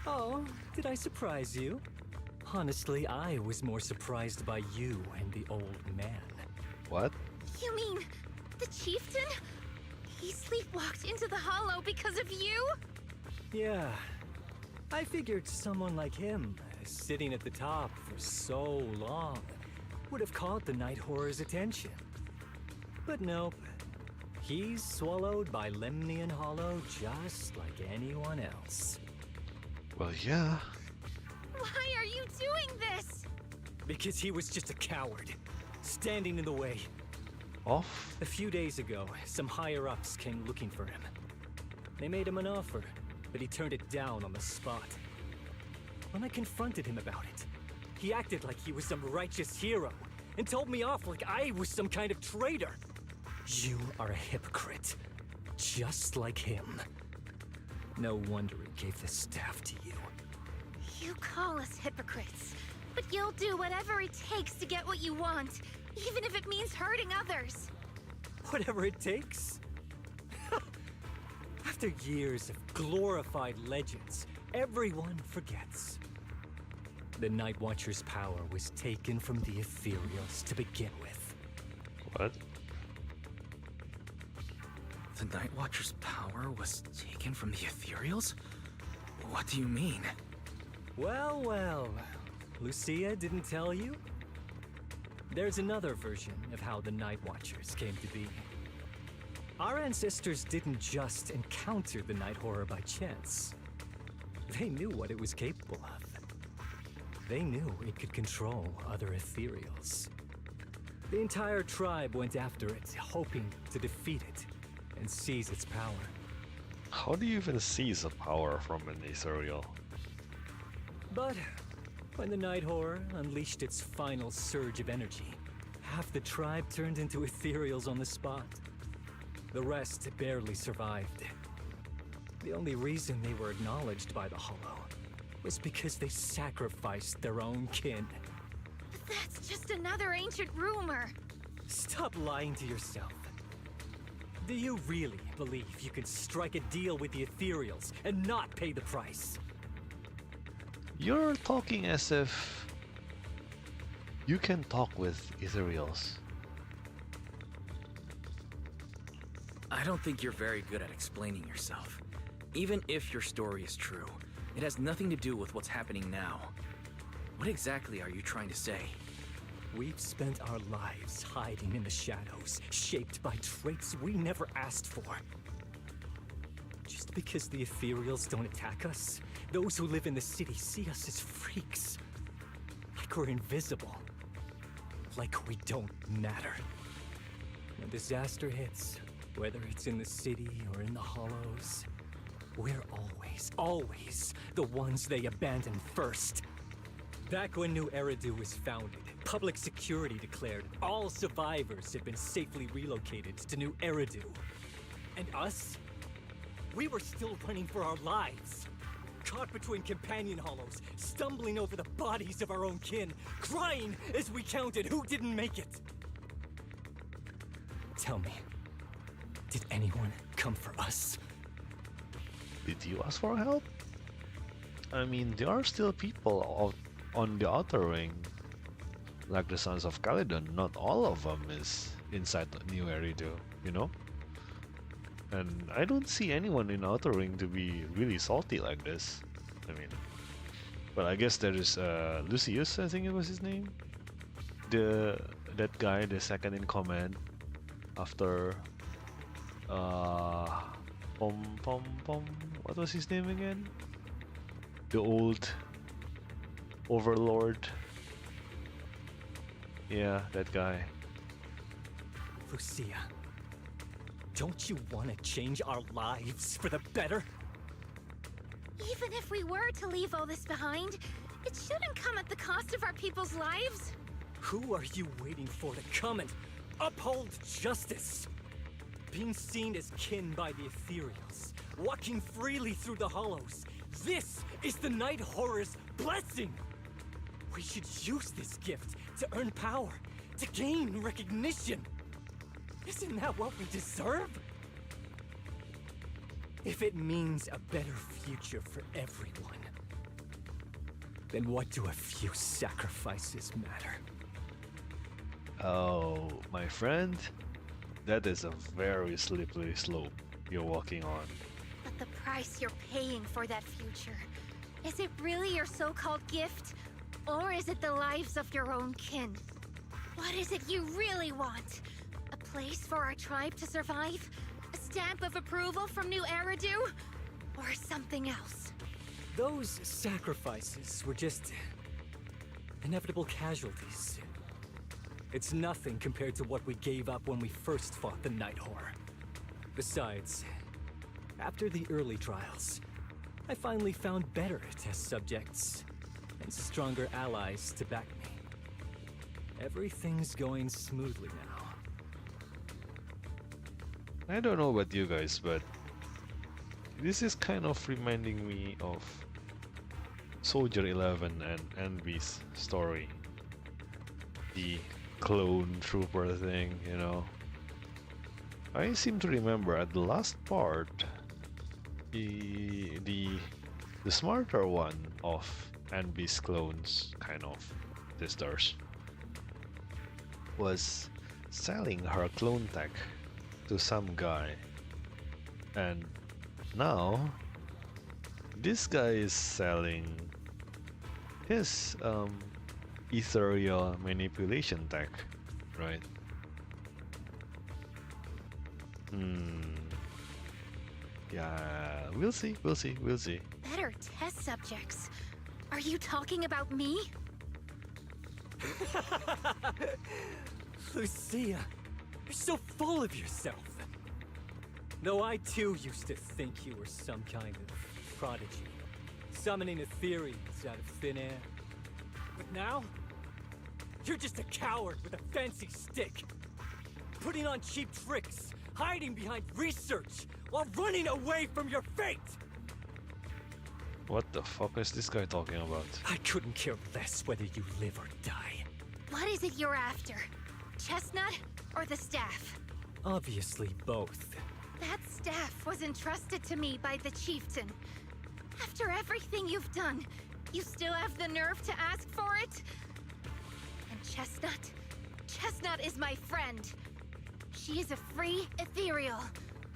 Oh, did I surprise you? Honestly, I was more surprised by you and the old man. What? You mean the chieftain? He sleepwalked into the hollow because of you? Yeah, I figured someone like him, sitting at the top for so long, would have caught the Night Horror's attention. But nope. He's swallowed by Lemnian Hollow just like anyone else. Well, yeah. Why are you doing this? Because he was just a coward, standing in the way. Off? A few days ago, some higher-ups came looking for him. They made him an offer, but he turned it down on the spot. When I confronted him about it, he acted like he was some righteous hero and told me off like I was some kind of traitor. You are a hypocrite, just like him. No wonder he gave the staff to you. You call us hypocrites, but you'll do whatever it takes to get what you want, even if it means hurting others. Whatever it takes. After years of glorified legends, everyone forgets. The Night Watcher's power was taken from the ethereals to begin with. What? The Night Watcher's power was taken from the ethereals? What do you mean? Well, well. Lucia didn't tell you? There's another version of how the Night Watchers came to be. Our ancestors didn't just encounter the Night Horror by chance. They knew what it was capable of. They knew it could control other ethereals. The entire tribe went after it, hoping to defeat it and seize its power. How do you even seize a power from an ethereal? But when the Night Horror unleashed its final surge of energy, half the tribe turned into ethereals on the spot. The rest barely survived. The only reason they were acknowledged by the Hollow was because they sacrificed their own kin. But that's just another ancient rumor. Stop lying to yourself. Do you really believe you can strike a deal with the ethereals and not pay the price? You're talking as if you can talk with ethereals. I don't think you're very good at explaining yourself. Even if your story is true, it has nothing to do with what's happening now. What exactly are you trying to say? We've spent our lives hiding in the shadows, shaped by traits we never asked for. Just because the ethereals don't attack us, those who live in the city see us as freaks. Like we're invisible. Like we don't matter. When disaster hits, whether it's in the city or in the hollows, we're always the ones they abandon first. Back when New Eridu was founded, public security declared all survivors had been safely relocated to New Eridu. And us? We were still running for our lives. Caught between companion hollows, stumbling over the bodies of our own kin, crying as we counted who didn't make it. Tell me, did anyone come for us? Did you ask for help? I mean, there are still people out on the Outer Ring, like the Sons of Caledon. Not all of them is inside New Eridu, you know? And I don't see anyone in Outer Ring to be really salty like this. I mean, but I guess there is Lucius, I think it was his name. that guy, the second in command, after Pom Pom Pom. What was his name again? The old overlord. Yeah, that guy. Lucia, don't you want to change our lives for the better? Even if we were to leave all this behind, it shouldn't come at the cost of our people's lives. Who are you waiting for to come and uphold justice? Being seen as kin by the ethereals, walking freely through the hollows. This is the Night Horror's blessing! We should use this gift to earn power, to gain recognition. Isn't that what we deserve? If it means a better future for everyone, then what do a few sacrifices matter? Oh, my friend, that is a very slippery slope you're walking on. But the price you're paying for that future, is it really your so-called gift? Or is it the lives of your own kin? What is it you really want? A place for our tribe to survive? A stamp of approval from New Eridu? Or something else? Those sacrifices were just inevitable casualties. It's nothing compared to what we gave up when we first fought the Night Horror. Besides, after the early trials, I finally found better test subjects and stronger allies to back me. Everything's going smoothly now. I don't know about you guys, but this is kind of reminding me of Soldier 11 and Envy's story. The clone trooper thing, you know. I seem to remember at the last part, the smarter one of Envy's clones, kind of sisters, was selling her clone tech to some guy, and now this guy is selling his ethereal manipulation tech, right? Yeah, we'll see. Better test subjects? Are you talking about me? Lucia, you're so full of yourself. Though I too used to think you were some kind of prodigy, summoning ethereals out of thin air. But now, you're just a coward with a fancy stick, putting on cheap tricks, hiding behind research, while running away from your fate! What the fuck is this guy talking about? I couldn't care less whether you live or die. What is it you're after? Chestnut or the staff? Obviously both. That staff was entrusted to me by the chieftain. After everything you've done, you still have the nerve to ask for it? And Chestnut? Chestnut is my friend. She is a free ethereal.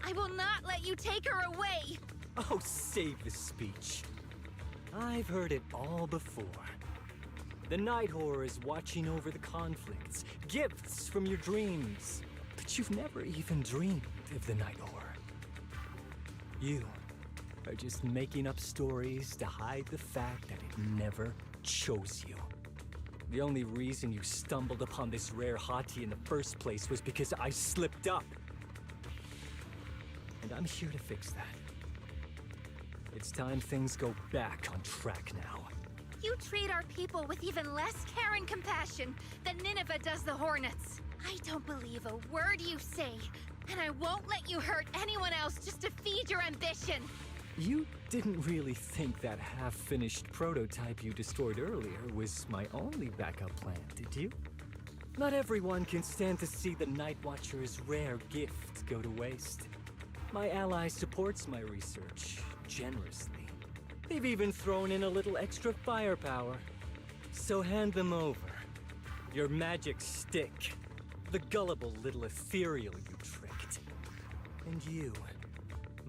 I will not let you take her away! Oh, save the speech. I've heard it all before. The Night Horror is watching over the conflicts, gifts from your dreams. But you've never even dreamed of the Night Horror. You are just making up stories to hide the fact that it never chose you. The only reason you stumbled upon this rare hottie in the first place was because I slipped up. And I'm here to fix that. It's time things go back on track now. You treat our people with even less care and compassion than Nineveh does the Hornets. I don't believe a word you say, and I won't let you hurt anyone else just to feed your ambition. You didn't really think that half-finished prototype you destroyed earlier was my only backup plan, did you? Not everyone can stand to see the Night Watcher's rare gift go to waste. My ally supports my research generously. They've even thrown in a little extra firepower. So hand them over. Your magic stick. The gullible little ethereal you tricked. And you,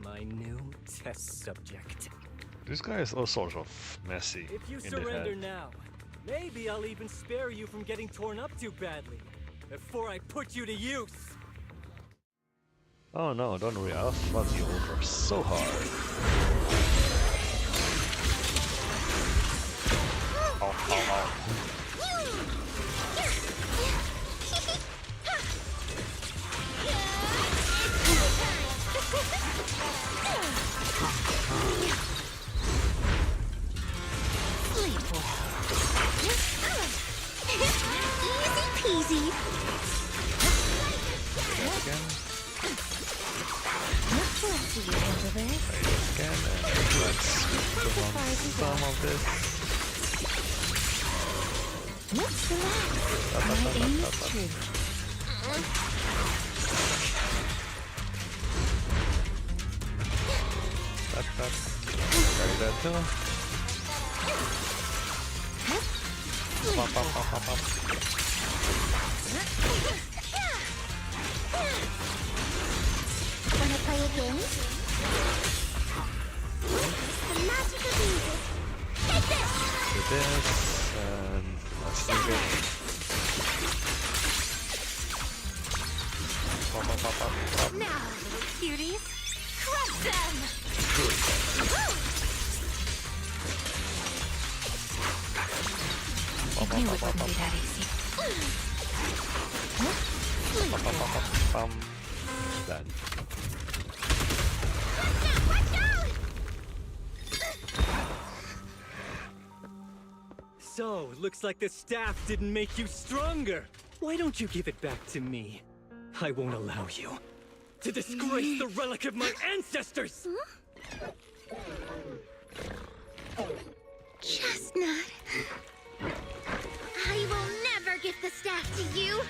my new test subject. This guy is all sorts of messy If you in the surrender head. now, Maybe I'll even spare you from getting torn up too badly before I put you to use. Oh no, don't worry, I'll flood you over so hard. Ow, ow, ow. Sleep well. Easy peasy. Again. Let's see you handle this. Again, and let's put on some of this. Let's relax. My aim is true. Carry that too. Pop, pop, pop, pop, pop. Wanna play a game? The magic of music. Take this! Do this, and let's do it. Pop, pop, pop, pop, pop. Now, little cuties, crush them! I knew it wouldn't be that easy. Pop, pop, pop, pop, pop. Done. Watch out! So, looks like the staff didn't make you stronger. Why don't you give it back to me? I won't allow you to disgrace the relic of my ancestors! Chestnut. I will never give the staff to you.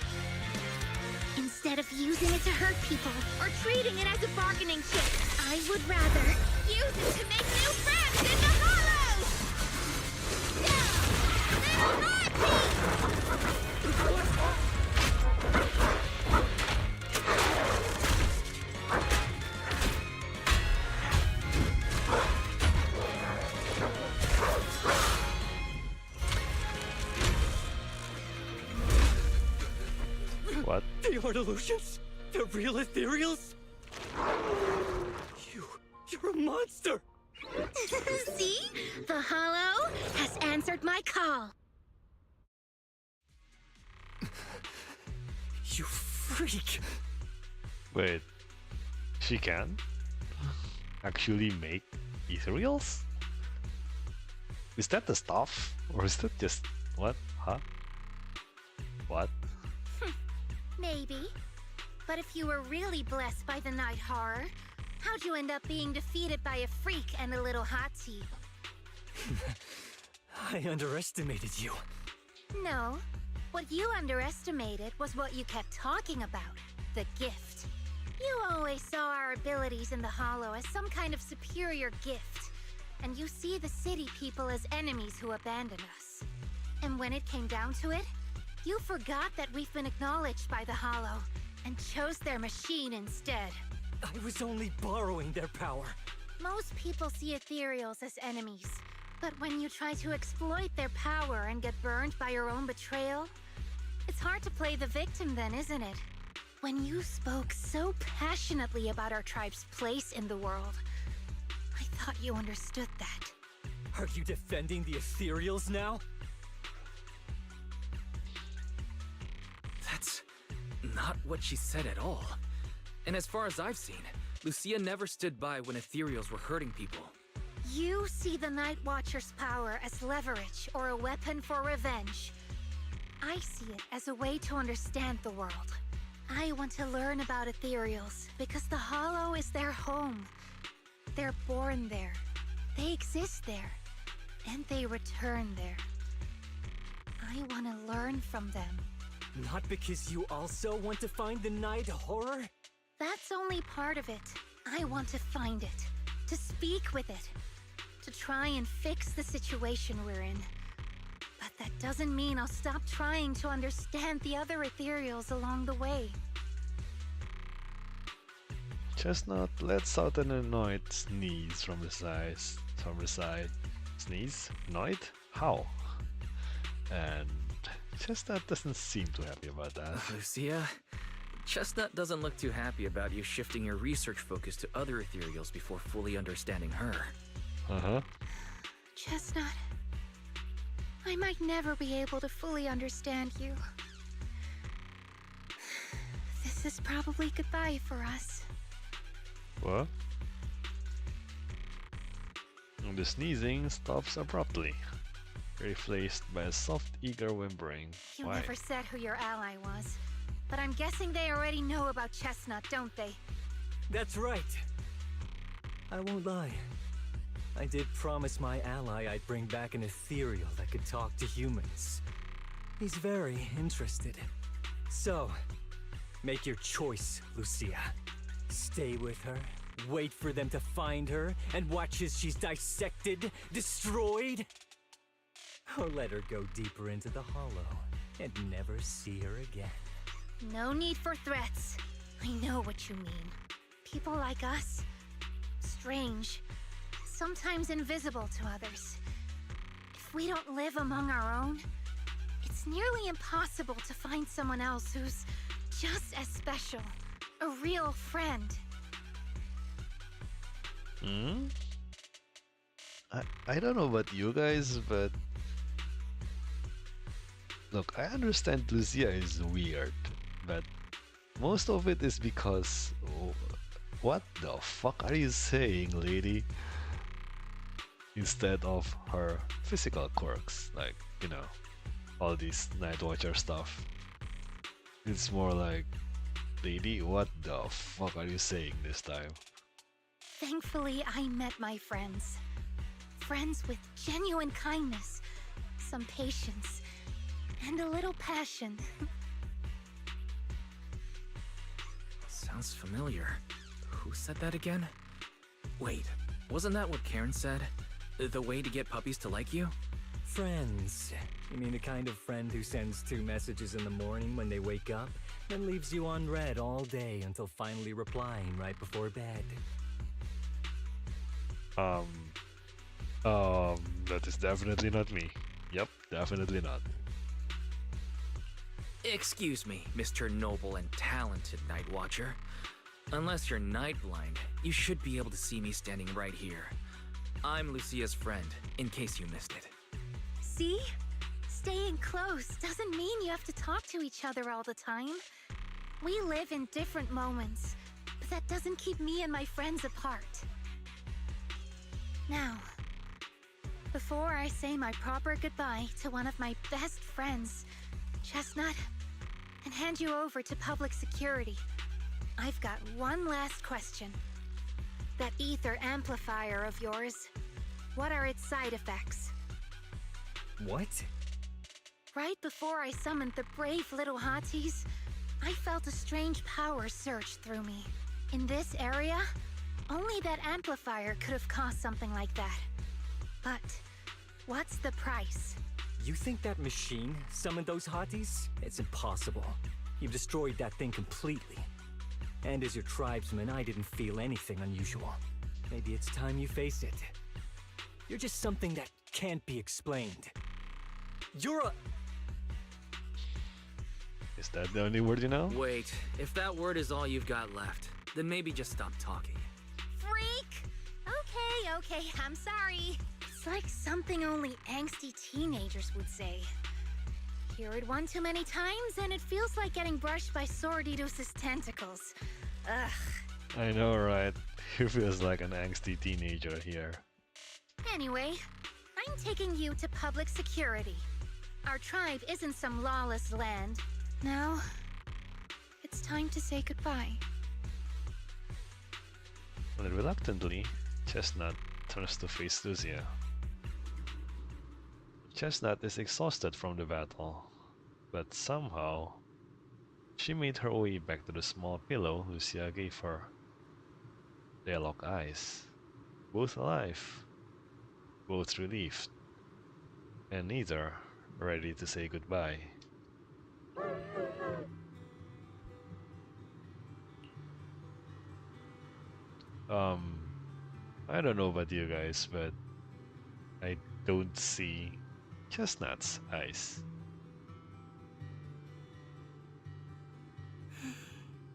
Instead of using it to hurt people or treating it as a bargaining chip, I would rather use it to make new friends in the hollows! What? They are illusions? The real ethereals? You're a monster! See? The hollow has answered my call. You freak! Wait, she can actually make ethereals? Is that the stuff? Or is that just... what? Huh? What? Maybe. But if you were really blessed by the night horror, how'd you end up being defeated by a freak and a little hot tea? I underestimated you. No. What you underestimated was what you kept talking about. The gift. You always saw our abilities in the Hollow as some kind of superior gift. And you see the city people as enemies who abandon us. And when it came down to it, you forgot that we've been acknowledged by the Hollow and chose their machine instead. I was only borrowing their power. Most people see ethereals as enemies. But when you try to exploit their power and get burned by your own betrayal, it's hard to play the victim then, isn't it? When you spoke so passionately about our tribe's place in the world, I thought you understood that. Are you defending the ethereals now? That's not what she said at all. And as far as I've seen, Lucia never stood by when ethereals were hurting people. You see the Night Watcher's power as leverage or a weapon for revenge. I see it as a way to understand the world. I want to learn about ethereals because the Hollow is their home. They're born there, they exist there, and they return there. I want to learn from them. Not because you also want to find the night horror? That's only part of it. I want to find it, to speak with it, to try and fix the situation we're in. But that doesn't mean I'll stop trying to understand the other ethereals along the way. Chestnut lets out an annoyed sneeze from the side. Sneeze? Annoyed? How? And Chestnut doesn't seem too happy about that. Lucia, Chestnut doesn't look too happy about you shifting your research focus to other ethereals before fully understanding her. Uh-huh. Chestnut, I might never be able to fully understand you. This is probably goodbye for us. What? And the sneezing stops abruptly, replaced by a soft, eager whimpering. You Why? never said who your ally was, but I'm guessing they already know about Chestnut, don't they? That's right. I won't lie. I did promise my ally I'd bring back an ethereal that could talk to humans. He's very interested. So, make your choice, Lucia. Stay with her, wait for them to find her, and watch as she's dissected, destroyed? Or let her go deeper into the hollow and never see her again. No need for threats. I know what you mean. People like us, strange, sometimes invisible to others. If we don't live among our own, it's nearly impossible to find someone else who's just as special. A real friend. Hmm? I don't know about you guys, but look, I understand Lucia is weird, but most of it is because what the fuck are you saying, lady? Instead of her physical quirks, like, you know, all this Night Watcher stuff. It's more like, lady, what the fuck are you saying this time? Thankfully, I met my friends. Friends with genuine kindness, some patience, and a little passion. Sounds familiar. Who said that again? Wait, wasn't that what Karen said? The way to get puppies to like you? Friends. You mean the kind of friend who sends 2 messages in the morning when they wake up, then leaves you on read all day until finally replying right before bed. That is definitely not me. Yep, definitely not. Excuse me, Mr. Noble and talented Night Watcher. Unless you're night blind, you should be able to see me standing right here. I'm Lucia's friend, in case you missed it. See? Staying close doesn't mean you have to talk to each other all the time. We live in different moments, but that doesn't keep me and my friends apart. Now, before I say my proper goodbye to one of my best friends, Chestnut, and hand you over to public security, I've got one last question. That ether amplifier of yours, what are its side effects? What? Right before I summoned the brave little hotties, I felt a strange power surge through me. In this area, only that amplifier could have caused something like that. But what's the price? You think that machine summoned those hotties? It's impossible. You've destroyed that thing completely. And as your tribesman, I didn't feel anything unusual. Maybe it's time you face it. You're just something that can't be explained. You're a... Is that the only word you know? Wait, if that word is all you've got left, then maybe just stop talking. Freak! Okay, I'm sorry. It's like something only angsty teenagers would say. Hear it one too many times, and it feels like getting brushed by Swordidus' tentacles. Ugh. I know, right? He feels like an angsty teenager here. Anyway, I'm taking you to public security. Our tribe isn't some lawless land. Now, it's time to say goodbye. And reluctantly, Chestnut turns to face Lucia. Chestnut is exhausted from the battle, but somehow she made her way back to the small pillow Lucia gave her. They lock eyes, both alive, both relieved, and neither ready to say goodbye. I don't know about you guys, but I don't see Chestnut's eyes.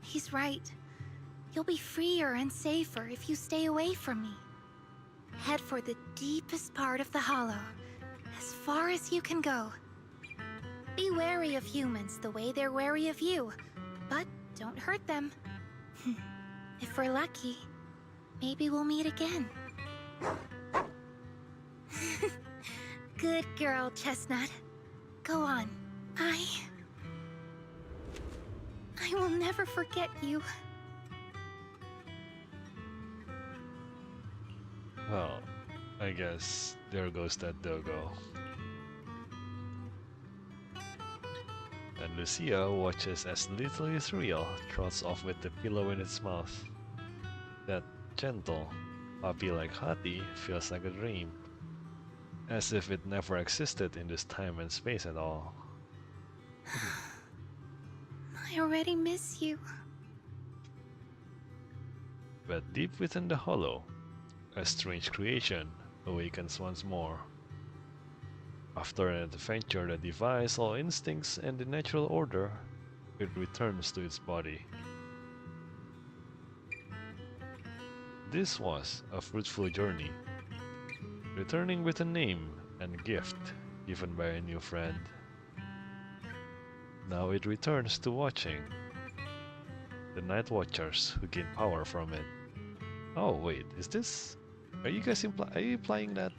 He's right. You'll be freer and safer if you stay away from me. Head for the deepest part of the hollow, as far as you can go. Be wary of humans the way they're wary of you, but don't hurt them. If we're lucky, maybe we'll meet again. Good girl, Chestnut. Go on. I will never forget you. Well, I guess there goes that doggo. And Lucia watches as little Israel trots off with the pillow in its mouth. That gentle, puppy-like hottie feels like a dream, as if it never existed in this time and space at all. I already miss you. But deep within the hollow, a strange creation awakens once more. After an adventure that defies all instincts and the natural order, it returns to its body. This was a fruitful journey, returning with a name and gift given by a new friend. Now it returns to watching the Night Watchers who gain power from it. Oh wait, is this? Are you guys are you implying that?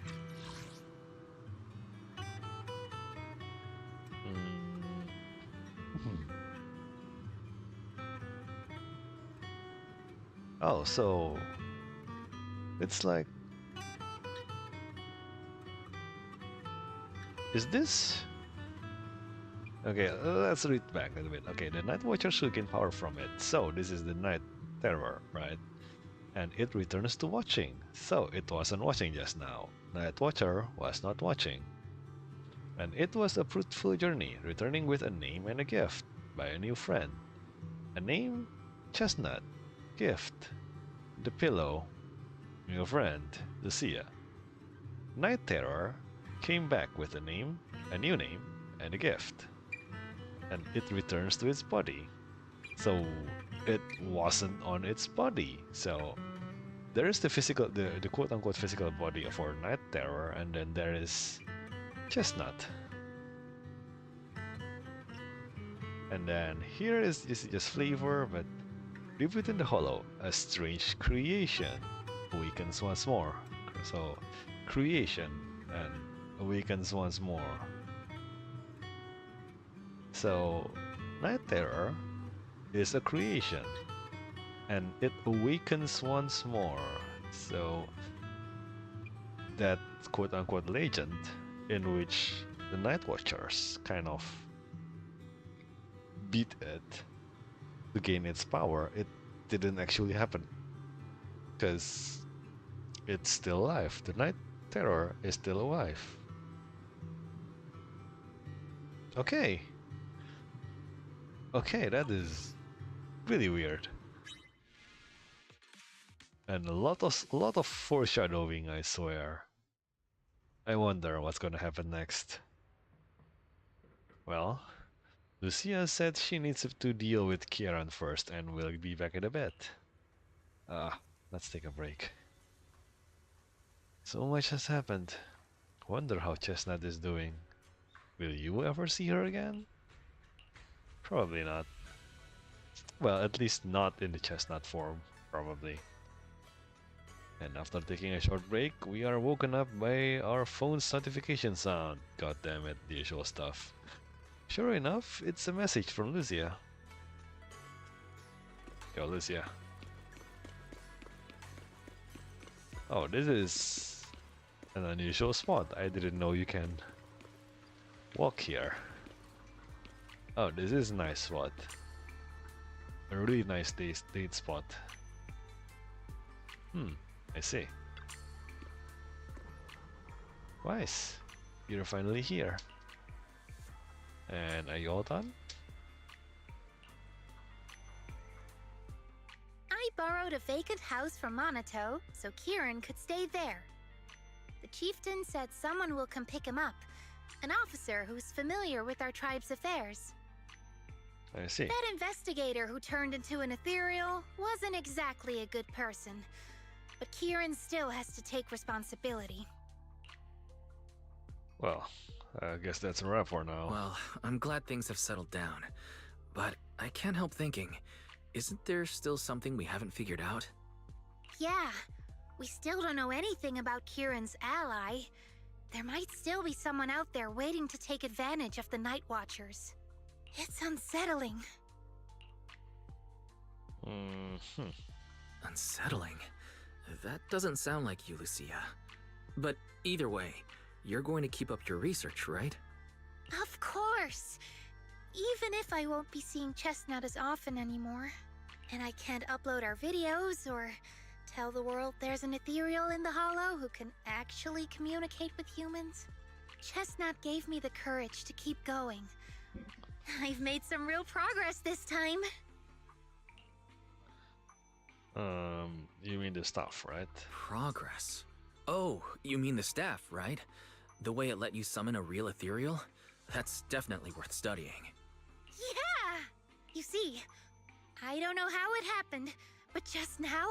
Oh, so it's like, is this? Okay, let's read back a little bit. Okay, the Night Watchers who gain power from it. So this is the Night Terror, right? And it returns to watching. So it wasn't watching just now. Night Watcher was not watching. And it was a fruitful journey, returning with a name and a gift by a new friend. A name, Chestnut. Gift, the pillow, new friend, Lucia. Night Terror came back with a name, a new name, and a gift. And it returns to its body. So it wasn't on its body. So there is the physical, the quote-unquote physical body of our Night Terror, and then there is Chestnut. And then here is just flavor, but deep within the hollow, a strange creation awakens once more. So, creation and awakens once more. So, Night Terror is a creation, and it awakens once more. So, that quote-unquote legend in which the Night Watchers kind of beat it to gain its power, it didn't actually happen, because it's still alive. The Night Terror is still alive. Okay, that is really weird, and a lot of foreshadowing, I swear. I wonder what's gonna happen next. Well, Lucia said she needs to deal with Kieran first and will be back in a bit. Let's take a break. So much has happened. Wonder how Chestnut is doing. Will you ever see her again? Probably not. Well, at least not in the Chestnut form, probably. And after taking a short break, we are woken up by our phone's notification sound. God damn it, the usual stuff. Sure enough, it's a message from Lucia. Yo, Lucia. Oh, this is an unusual spot. I didn't know you can walk here. Oh, this is a nice spot. A really nice date spot. I see. Nice. You're finally here. And are you all done? I borrowed a vacant house from Monato so Kieran could stay there. The chieftain said someone will come pick him up, an officer who's familiar with our tribe's affairs. I see. That investigator who turned into an ethereal wasn't exactly a good person, but Kieran still has to take responsibility. Well, I guess that's a wrap for now. Well, I'm glad things have settled down. But I can't help thinking, isn't there still something we haven't figured out? Yeah, we still don't know anything about Kieran's ally. There might still be someone out there waiting to take advantage of the Night Watchers. It's unsettling. Unsettling? That doesn't sound like you, Lucia. But either way, you're going to keep up your research, right? Of course! Even if I won't be seeing Chestnut as often anymore, and I can't upload our videos or tell the world there's an ethereal in the Hollow who can actually communicate with humans, Chestnut gave me the courage to keep going. I've made some real progress this time. You mean the stuff, right? Progress? Oh, you mean the staff, right? The way it let you summon a real ethereal? That's definitely worth studying. Yeah! You see, I don't know how it happened, but just now,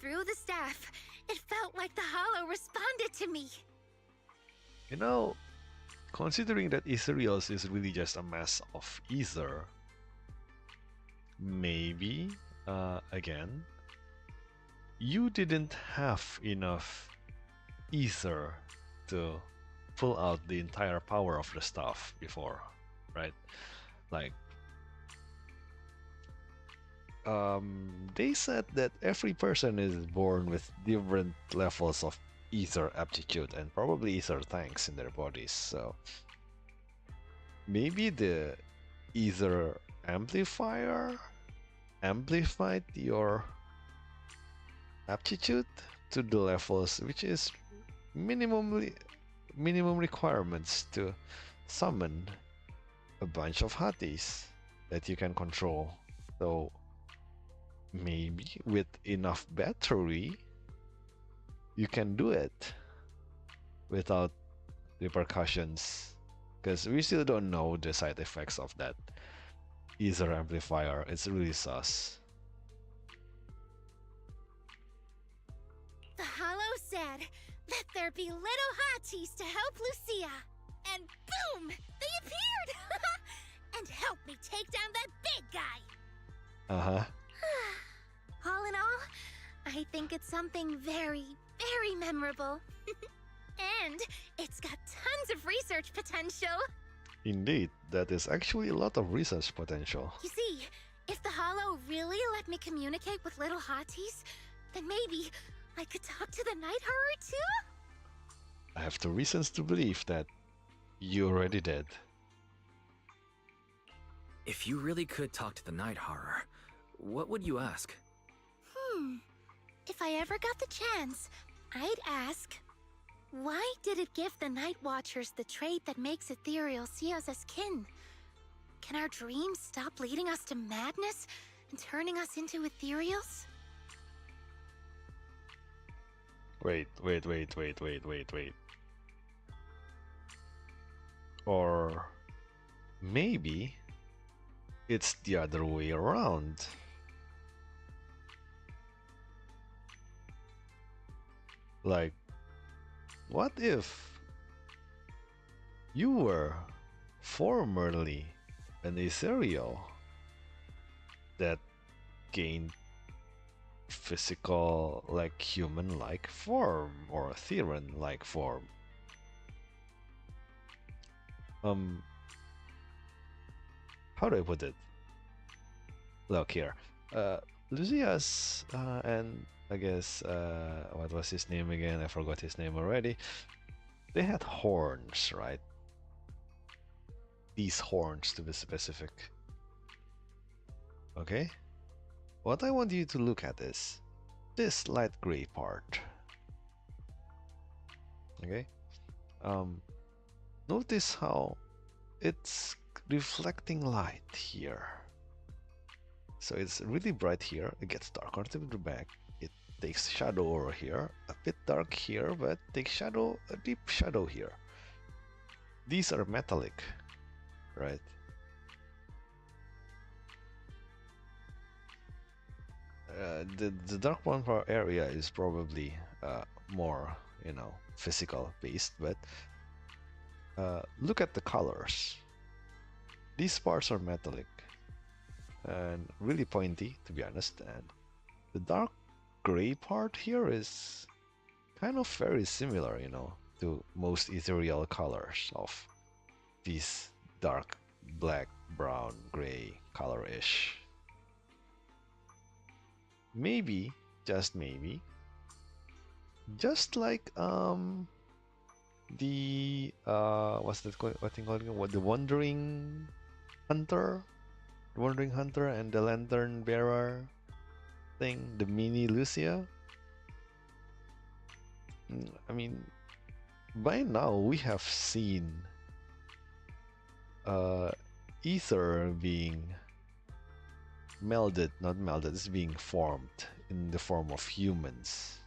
through the staff, it felt like the Hollow responded to me. You know, considering that Ethereals is really just a mass of ether, maybe, again, you didn't have enough ether to pull out the entire power of the stuff before, right? Like, they said that every person is born with different levels of ether aptitude and probably ether tanks in their bodies, so maybe the ether amplifier amplified your aptitude to the levels which is minimum requirements to summon a bunch of hotties that you can control. So maybe with enough battery you can do it without repercussions, because we still don't know the side effects of that ether amplifier. It's really sus. The Hollow said, "Let there be little hotties to help Lucia." And boom! They appeared! And helped me take down that big guy! Uh-huh. All in all, I think it's something very, very memorable. And it's got tons of research potential. Indeed, that is actually a lot of research potential. You see, if the Hollow really let me communicate with little hotties, then maybe I could talk to the Night Horror too? I have the reasons to believe that you already did. If you really could talk to the Night Horror, what would you ask? If I ever got the chance, I'd ask, why did it give the Night Watchers the trait that makes Ethereal see us as kin? Can our dreams stop leading us to madness and turning us into Ethereals? Wait. Or maybe it's the other way around. Like, what if you were formerly an ethereal that gained physical, like human-like form or Theron-like form? How do I put it? Look here. Lucius and I guess what was his name again? I forgot his name already. They had horns, right? These horns, to be specific. Okay? What I want you to look at is this light gray part. Okay? Notice how it's reflecting light here. So it's really bright here, it gets darker to the back, it takes shadow over here, a bit dark here, but takes shadow, a deep shadow here. these are metallic, right? The dark one power area is probably more, you know, physical based, but look at the colors. These parts are metallic and really pointy, to be honest, and the dark gray part here is kind of very similar, you know, to most ethereal colors of these dark black, brown, gray color-ish. Maybe, just maybe, just like the what's that called? What thing called? What, the hunter, wandering hunter, and the lantern bearer thing, the mini Lucia. I mean, by now we have seen ether being melded, not melded, it's being formed in the form of humans.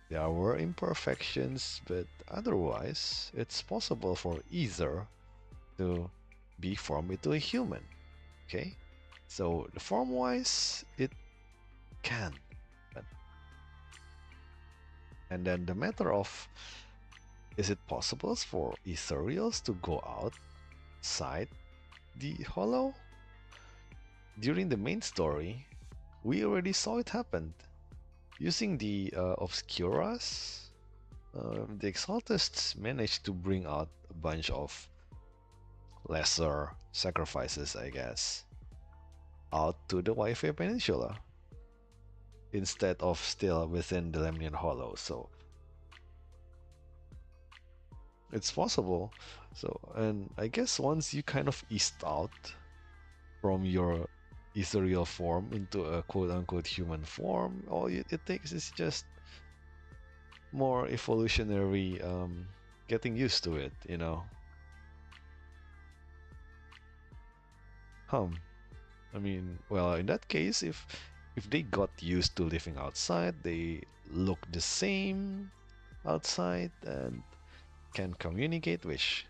There were imperfections, but otherwise, it's possible for ether to be formed into a human. Okay? So, the form-wise, it can. And then the matter of, is it possible for ethereals to go outside the hollow? During the main story, we already saw it happen. Using the Obscuras, the Exaltists managed to bring out a bunch of lesser sacrifices, I guess, out to the Wi-Fi Peninsula instead of still within the Lemnian Hollow. So it's possible. So, and I guess once you kind of eased out from your ethereal form into a quote-unquote human form, all it takes is just more evolutionary getting used to it, you know. I mean, well, in that case, if they got used to living outside, they look the same outside and can communicate, which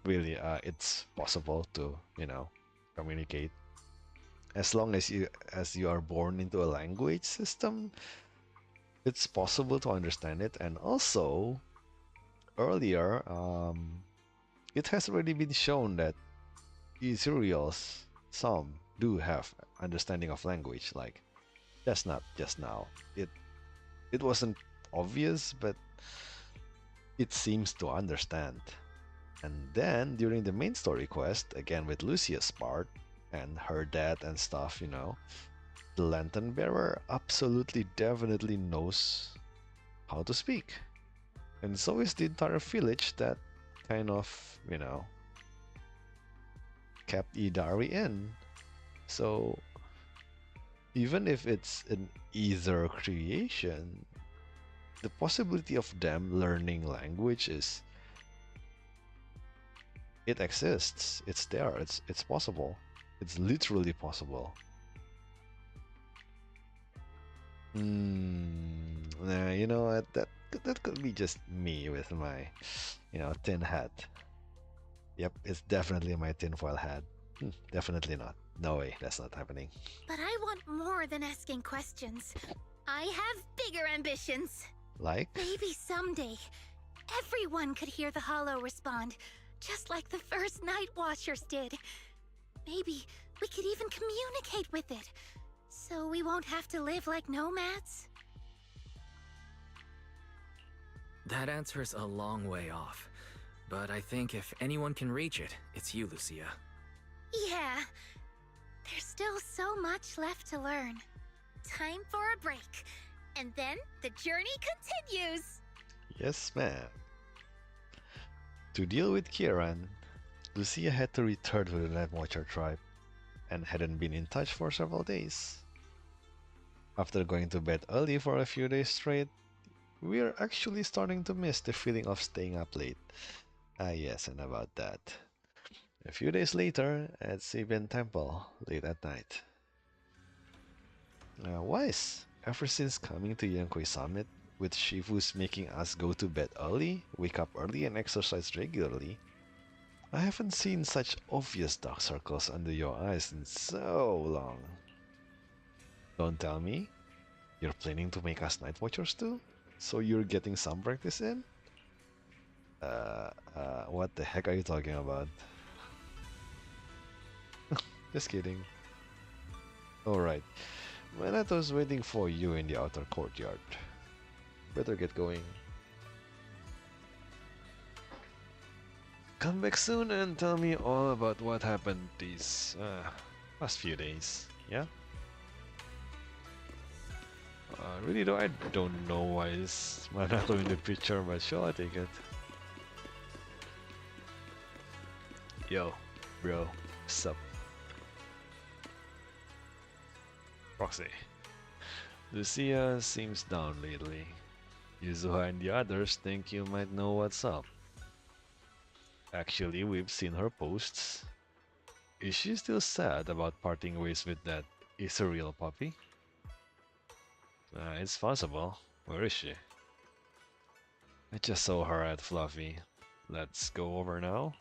really it's possible to, you know, communicate as long as you are born into a language system. It's possible to understand it. And also earlier it has already been shown that ethereals, some do have understanding of language, like that's not just now. It wasn't obvious, but it seems to understand. And then during the main story quest, again with Lucia's part and her dad and stuff, you know, the lantern bearer absolutely definitely knows how to speak. And so is the entire village that kind of, you know, kept Idari in. So even if it's an either creation, the possibility of them learning language is, it exists. It's there. It's possible. It's literally possible. Nah, you know what? That could be just me with my, you know, tin hat. Yep, it's definitely my tinfoil hat. Definitely not. No way, that's not happening. But I want more than asking questions. I have bigger ambitions. Like? Maybe someday, everyone could hear the hollow respond, just like the first Night Watchers did. Maybe we could even communicate with it, so we won't have to live like nomads. That answer's a long way off, but I think if anyone can reach it, it's you, Lucia. Yeah, there's still so much left to learn. Time for a break, and then the journey continues. Yes, ma'am. To deal with Kieran, Lucia had to return to the Night Watcher tribe and hadn't been in touch for several days. After going to bed early for a few days straight, we're actually starting to miss the feeling of staying up late. Ah yes, and about that. A few days later, at Sabian Temple, late at night. Wise, ever since coming to Yankui Summit, with Shifu's making us go to bed early, wake up early, and exercise regularly, I haven't seen such obvious dark circles under your eyes in so long. Don't tell me you're planning to make us night watchers too? So you're getting some practice in? What the heck are you talking about? Just kidding. Alright, Manato's waiting for you in the outer courtyard. Better get going. Come back soon and tell me all about what happened these last few days, yeah? Really though, I don't know why is Manato in the picture, but sure, I'll take it. Yo, bro, what's up? Roxy. Lucia seems down lately. Yuzuha and the others think you might know what's up. Actually, we've seen her posts. Is she still sad about parting ways with that is a real puppy? It's possible. Where is she? I just saw her at Fluffy. Let's go over now.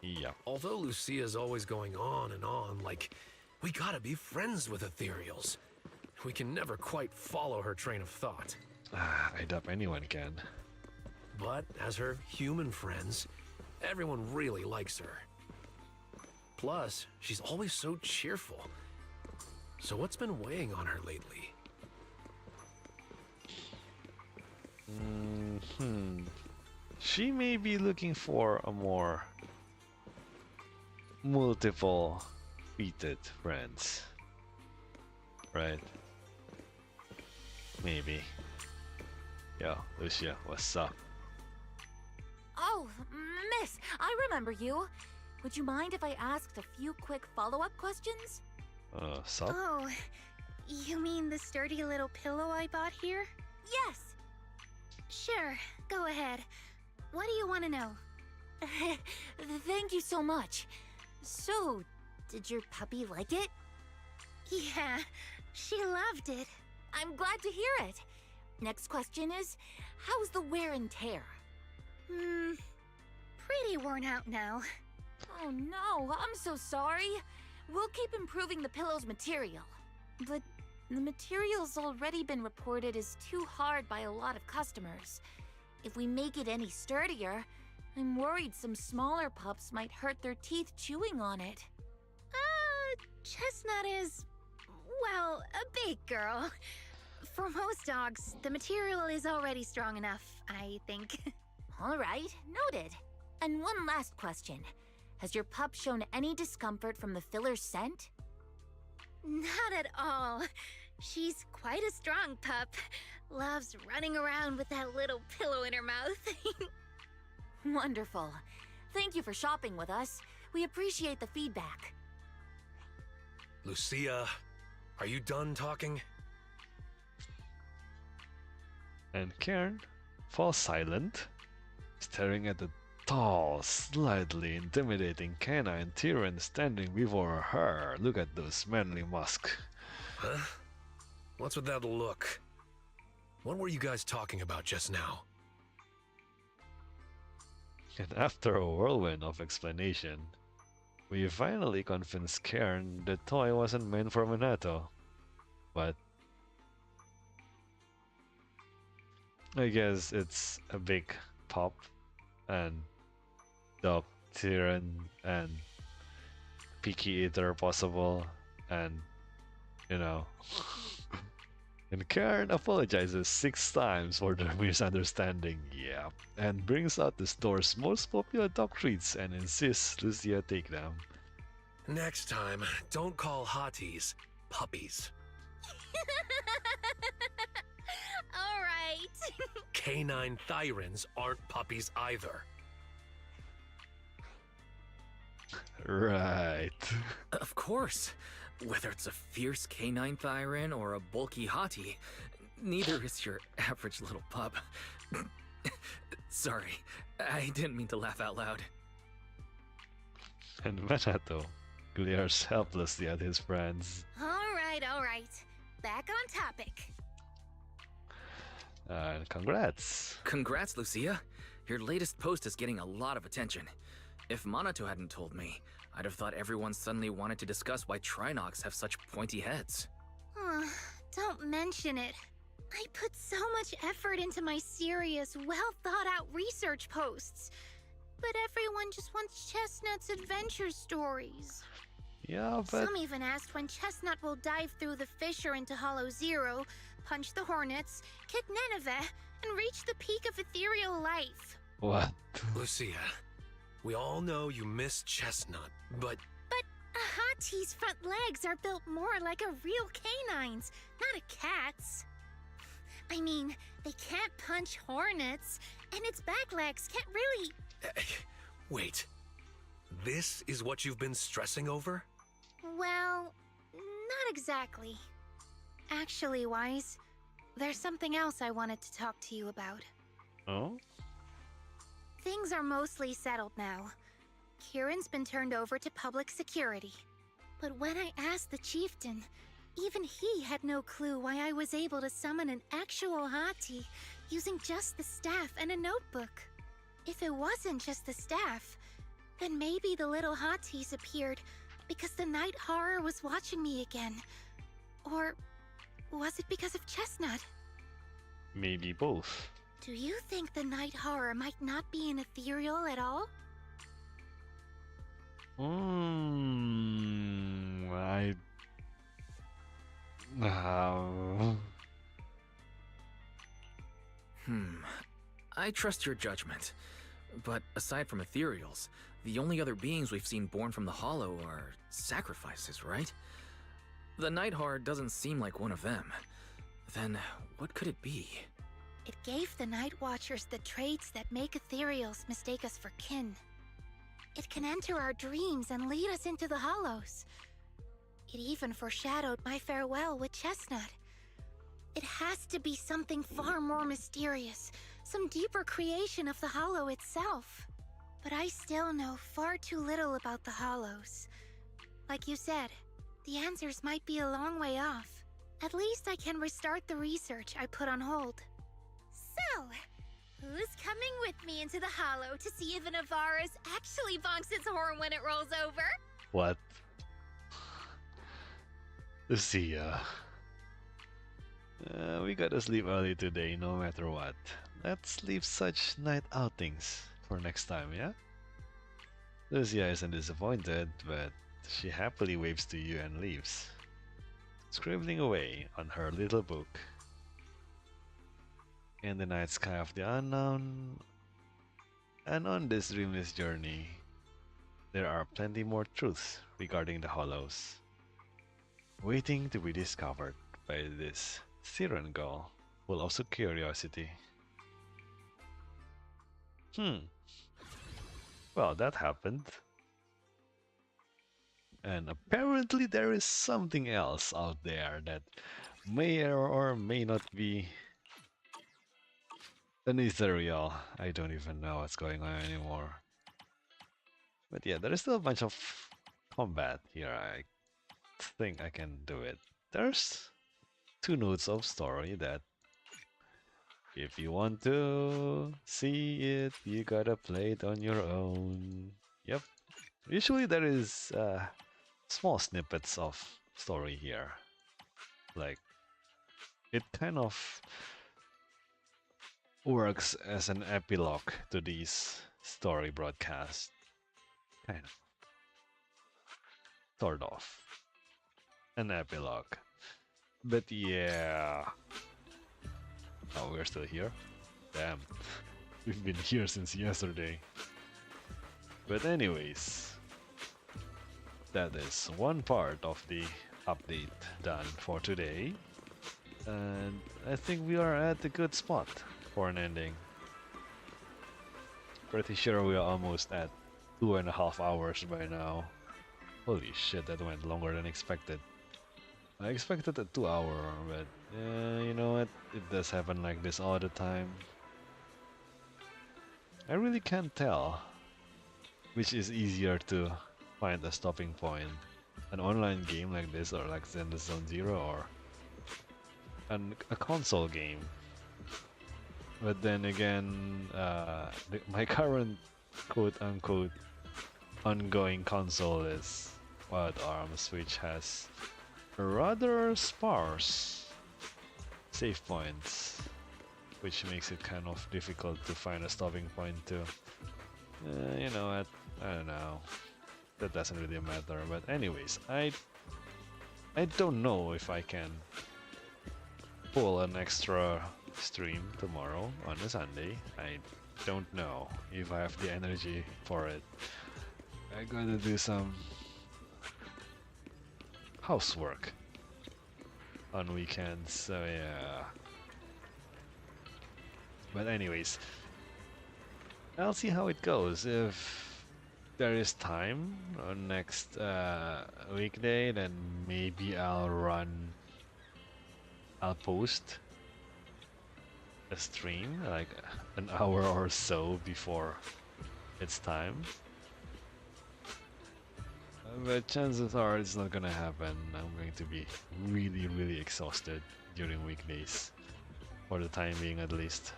Yep. Although Lucia's always going on and on, like, we gotta be friends with ethereals. We can never quite follow her train of thought. I doubt anyone can. But as her human friends, everyone really likes her. Plus, she's always so cheerful. So what's been weighing on her lately? She may be looking for a more multiple feated friends. Right? Maybe. Yo, Lucia, what's up? Oh, miss, I remember you. Would you mind if I asked a few quick follow-up questions? Sup? Oh, you mean the sturdy little pillow I bought here? Yes. Sure, go ahead. What do you want to know? Thank you so much. So, did your puppy like it? Yeah, she loved it. I'm glad to hear it. Next question is, how's the wear and tear? Pretty worn out now. Oh no, I'm so sorry. We'll keep improving the pillow's material. But the material's already been reported as too hard by a lot of customers. If we make it any sturdier, I'm worried some smaller pups might hurt their teeth chewing on it. Chestnut is, well, a big girl. For most dogs, the material is already strong enough, I think. All right, noted. And one last question. Has your pup shown any discomfort from the filler scent? Not at all. She's quite a strong pup. Loves running around with that little pillow in her mouth. Wonderful. Thank you for shopping with us. We appreciate the feedback. Lucia, are you done talking? And Karen falls silent, staring at the tall, slightly intimidating canine Tyran standing before her. Look at those manly muscles. Huh? What's with that look? What were you guys talking about just now? And after a whirlwind of explanation, we finally convinced Karen the toy wasn't meant for Minato. But I guess it's a big pop and dog Tyran and picky eater possible, and you know. And Karen apologizes 6 times for the misunderstanding, yeah, and brings out the store's most popular dog treats and insists Lucia take them. Next time, don't call hotties puppies. All right. Canine Thyrans aren't puppies either. Right. Of course. Whether it's a fierce canine Thyran or a bulky hottie, neither is your average little pup. Sorry, I didn't mean to laugh out loud. And Minato glares helplessly at his friends. All right. Back on topic. Congrats. Congrats, Lucia. Your latest post is getting a lot of attention. If Monato hadn't told me, I'd have thought everyone suddenly wanted to discuss why Trinox have such pointy heads. Don't mention it. I put so much effort into my serious, well-thought-out research posts. But everyone just wants Chestnut's adventure stories. Yeah, but Some even asked when Chestnut will dive through the fissure into Hollow Zero, punch the Hornets, kick Nineveh, and reach the peak of ethereal life. what? Lucia, we all know you miss Chestnut, but But a Hati's front legs are built more like a real canine's, not a cat's. I mean, they can't punch Hornets, and its back legs can't really... wait. This is what you've been stressing over? Well, not exactly. Actually, Wise, there's something else I wanted to talk to you about. Oh? Things are mostly settled now. Kieran's been turned over to public security. But when I asked the chieftain, even he had no clue why I was able to summon an actual Hati using just the staff and a notebook. If it wasn't just the staff, then maybe the little Hatis appeared because the night horror was watching me again. Or was it because of Chestnut? Maybe both. Do you think the night horror might not be an ethereal at all? I... I trust your judgment. But aside from ethereals, the only other beings we've seen born from the Hollow are sacrifices, right? The Night Horror doesn't seem like one of them. Then what could it be? It gave the Night Watchers the traits that make ethereals mistake us for kin. It can enter our dreams and lead us into the Hollows. It even foreshadowed my farewell with Chestnut. It has to be something far more mysterious, some deeper creation of the Hollow itself. But I still know far too little about the Hollows. Like you said, the answers might be a long way off. At least I can restart the research I put on hold. So, who's coming with me into the Hollow to see if an Avaris actually bonks its horn when it rolls over? What? Lucia. We gotta sleep early today, no matter what. Let's leave such night outings for next time, yeah? Lucia isn't disappointed, but she happily waves to you and leaves, scribbling away on her little book. In the night sky of the unknown, and on this dreamless journey, there are plenty more truths regarding the Hollows, waiting to be discovered by this Siren girl, full of curiosity. Well, that happened. And apparently there is something else out there that may or may not be an ethereal. I don't even know what's going on anymore. But yeah, there is still a bunch of combat here. I think I can do it. There's 2 notes of story that if you want to see it, you gotta play it on your own. Yep. Usually there is small snippets of story here. Like, it kind of works as an epilogue to these story broadcasts. Kind of. Sort of. An epilogue. But yeah. Oh, we're still here? Damn. We've been here since yesterday. But anyways, that is one part of the update done for today. And I think we are at a good spot for an ending. Pretty sure we are almost at 2.5 hours by now. Holy shit, that went longer than expected. I expected a 2 hour, but you know what? It does happen like this all the time. I really can't tell which is easier to find a stopping point. An online game like this, or like ZenlossZZ, or a console game. But then again, my current quote-unquote ongoing console is Wild Arms, which has rather sparse save points, which makes it kind of difficult to find a stopping point too. You know what? I don't know. That doesn't really matter. But anyways, I don't know if I can pull an extra stream tomorrow on a Sunday. I don't know if I have the energy for it. I gotta do some housework on weekends, so yeah. But anyways, I'll see how it goes. If there is time on next weekday, then maybe I'll post a stream like an hour or so before it's time. But chances are it's not gonna happen. I'm going to be really, really exhausted during weekdays. For the time being, at least.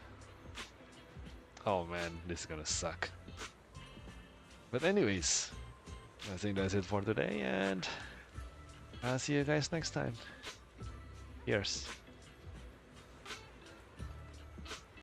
Oh man, this is gonna suck. But anyways, I think that's it for today, and I'll see you guys next time. Cheers.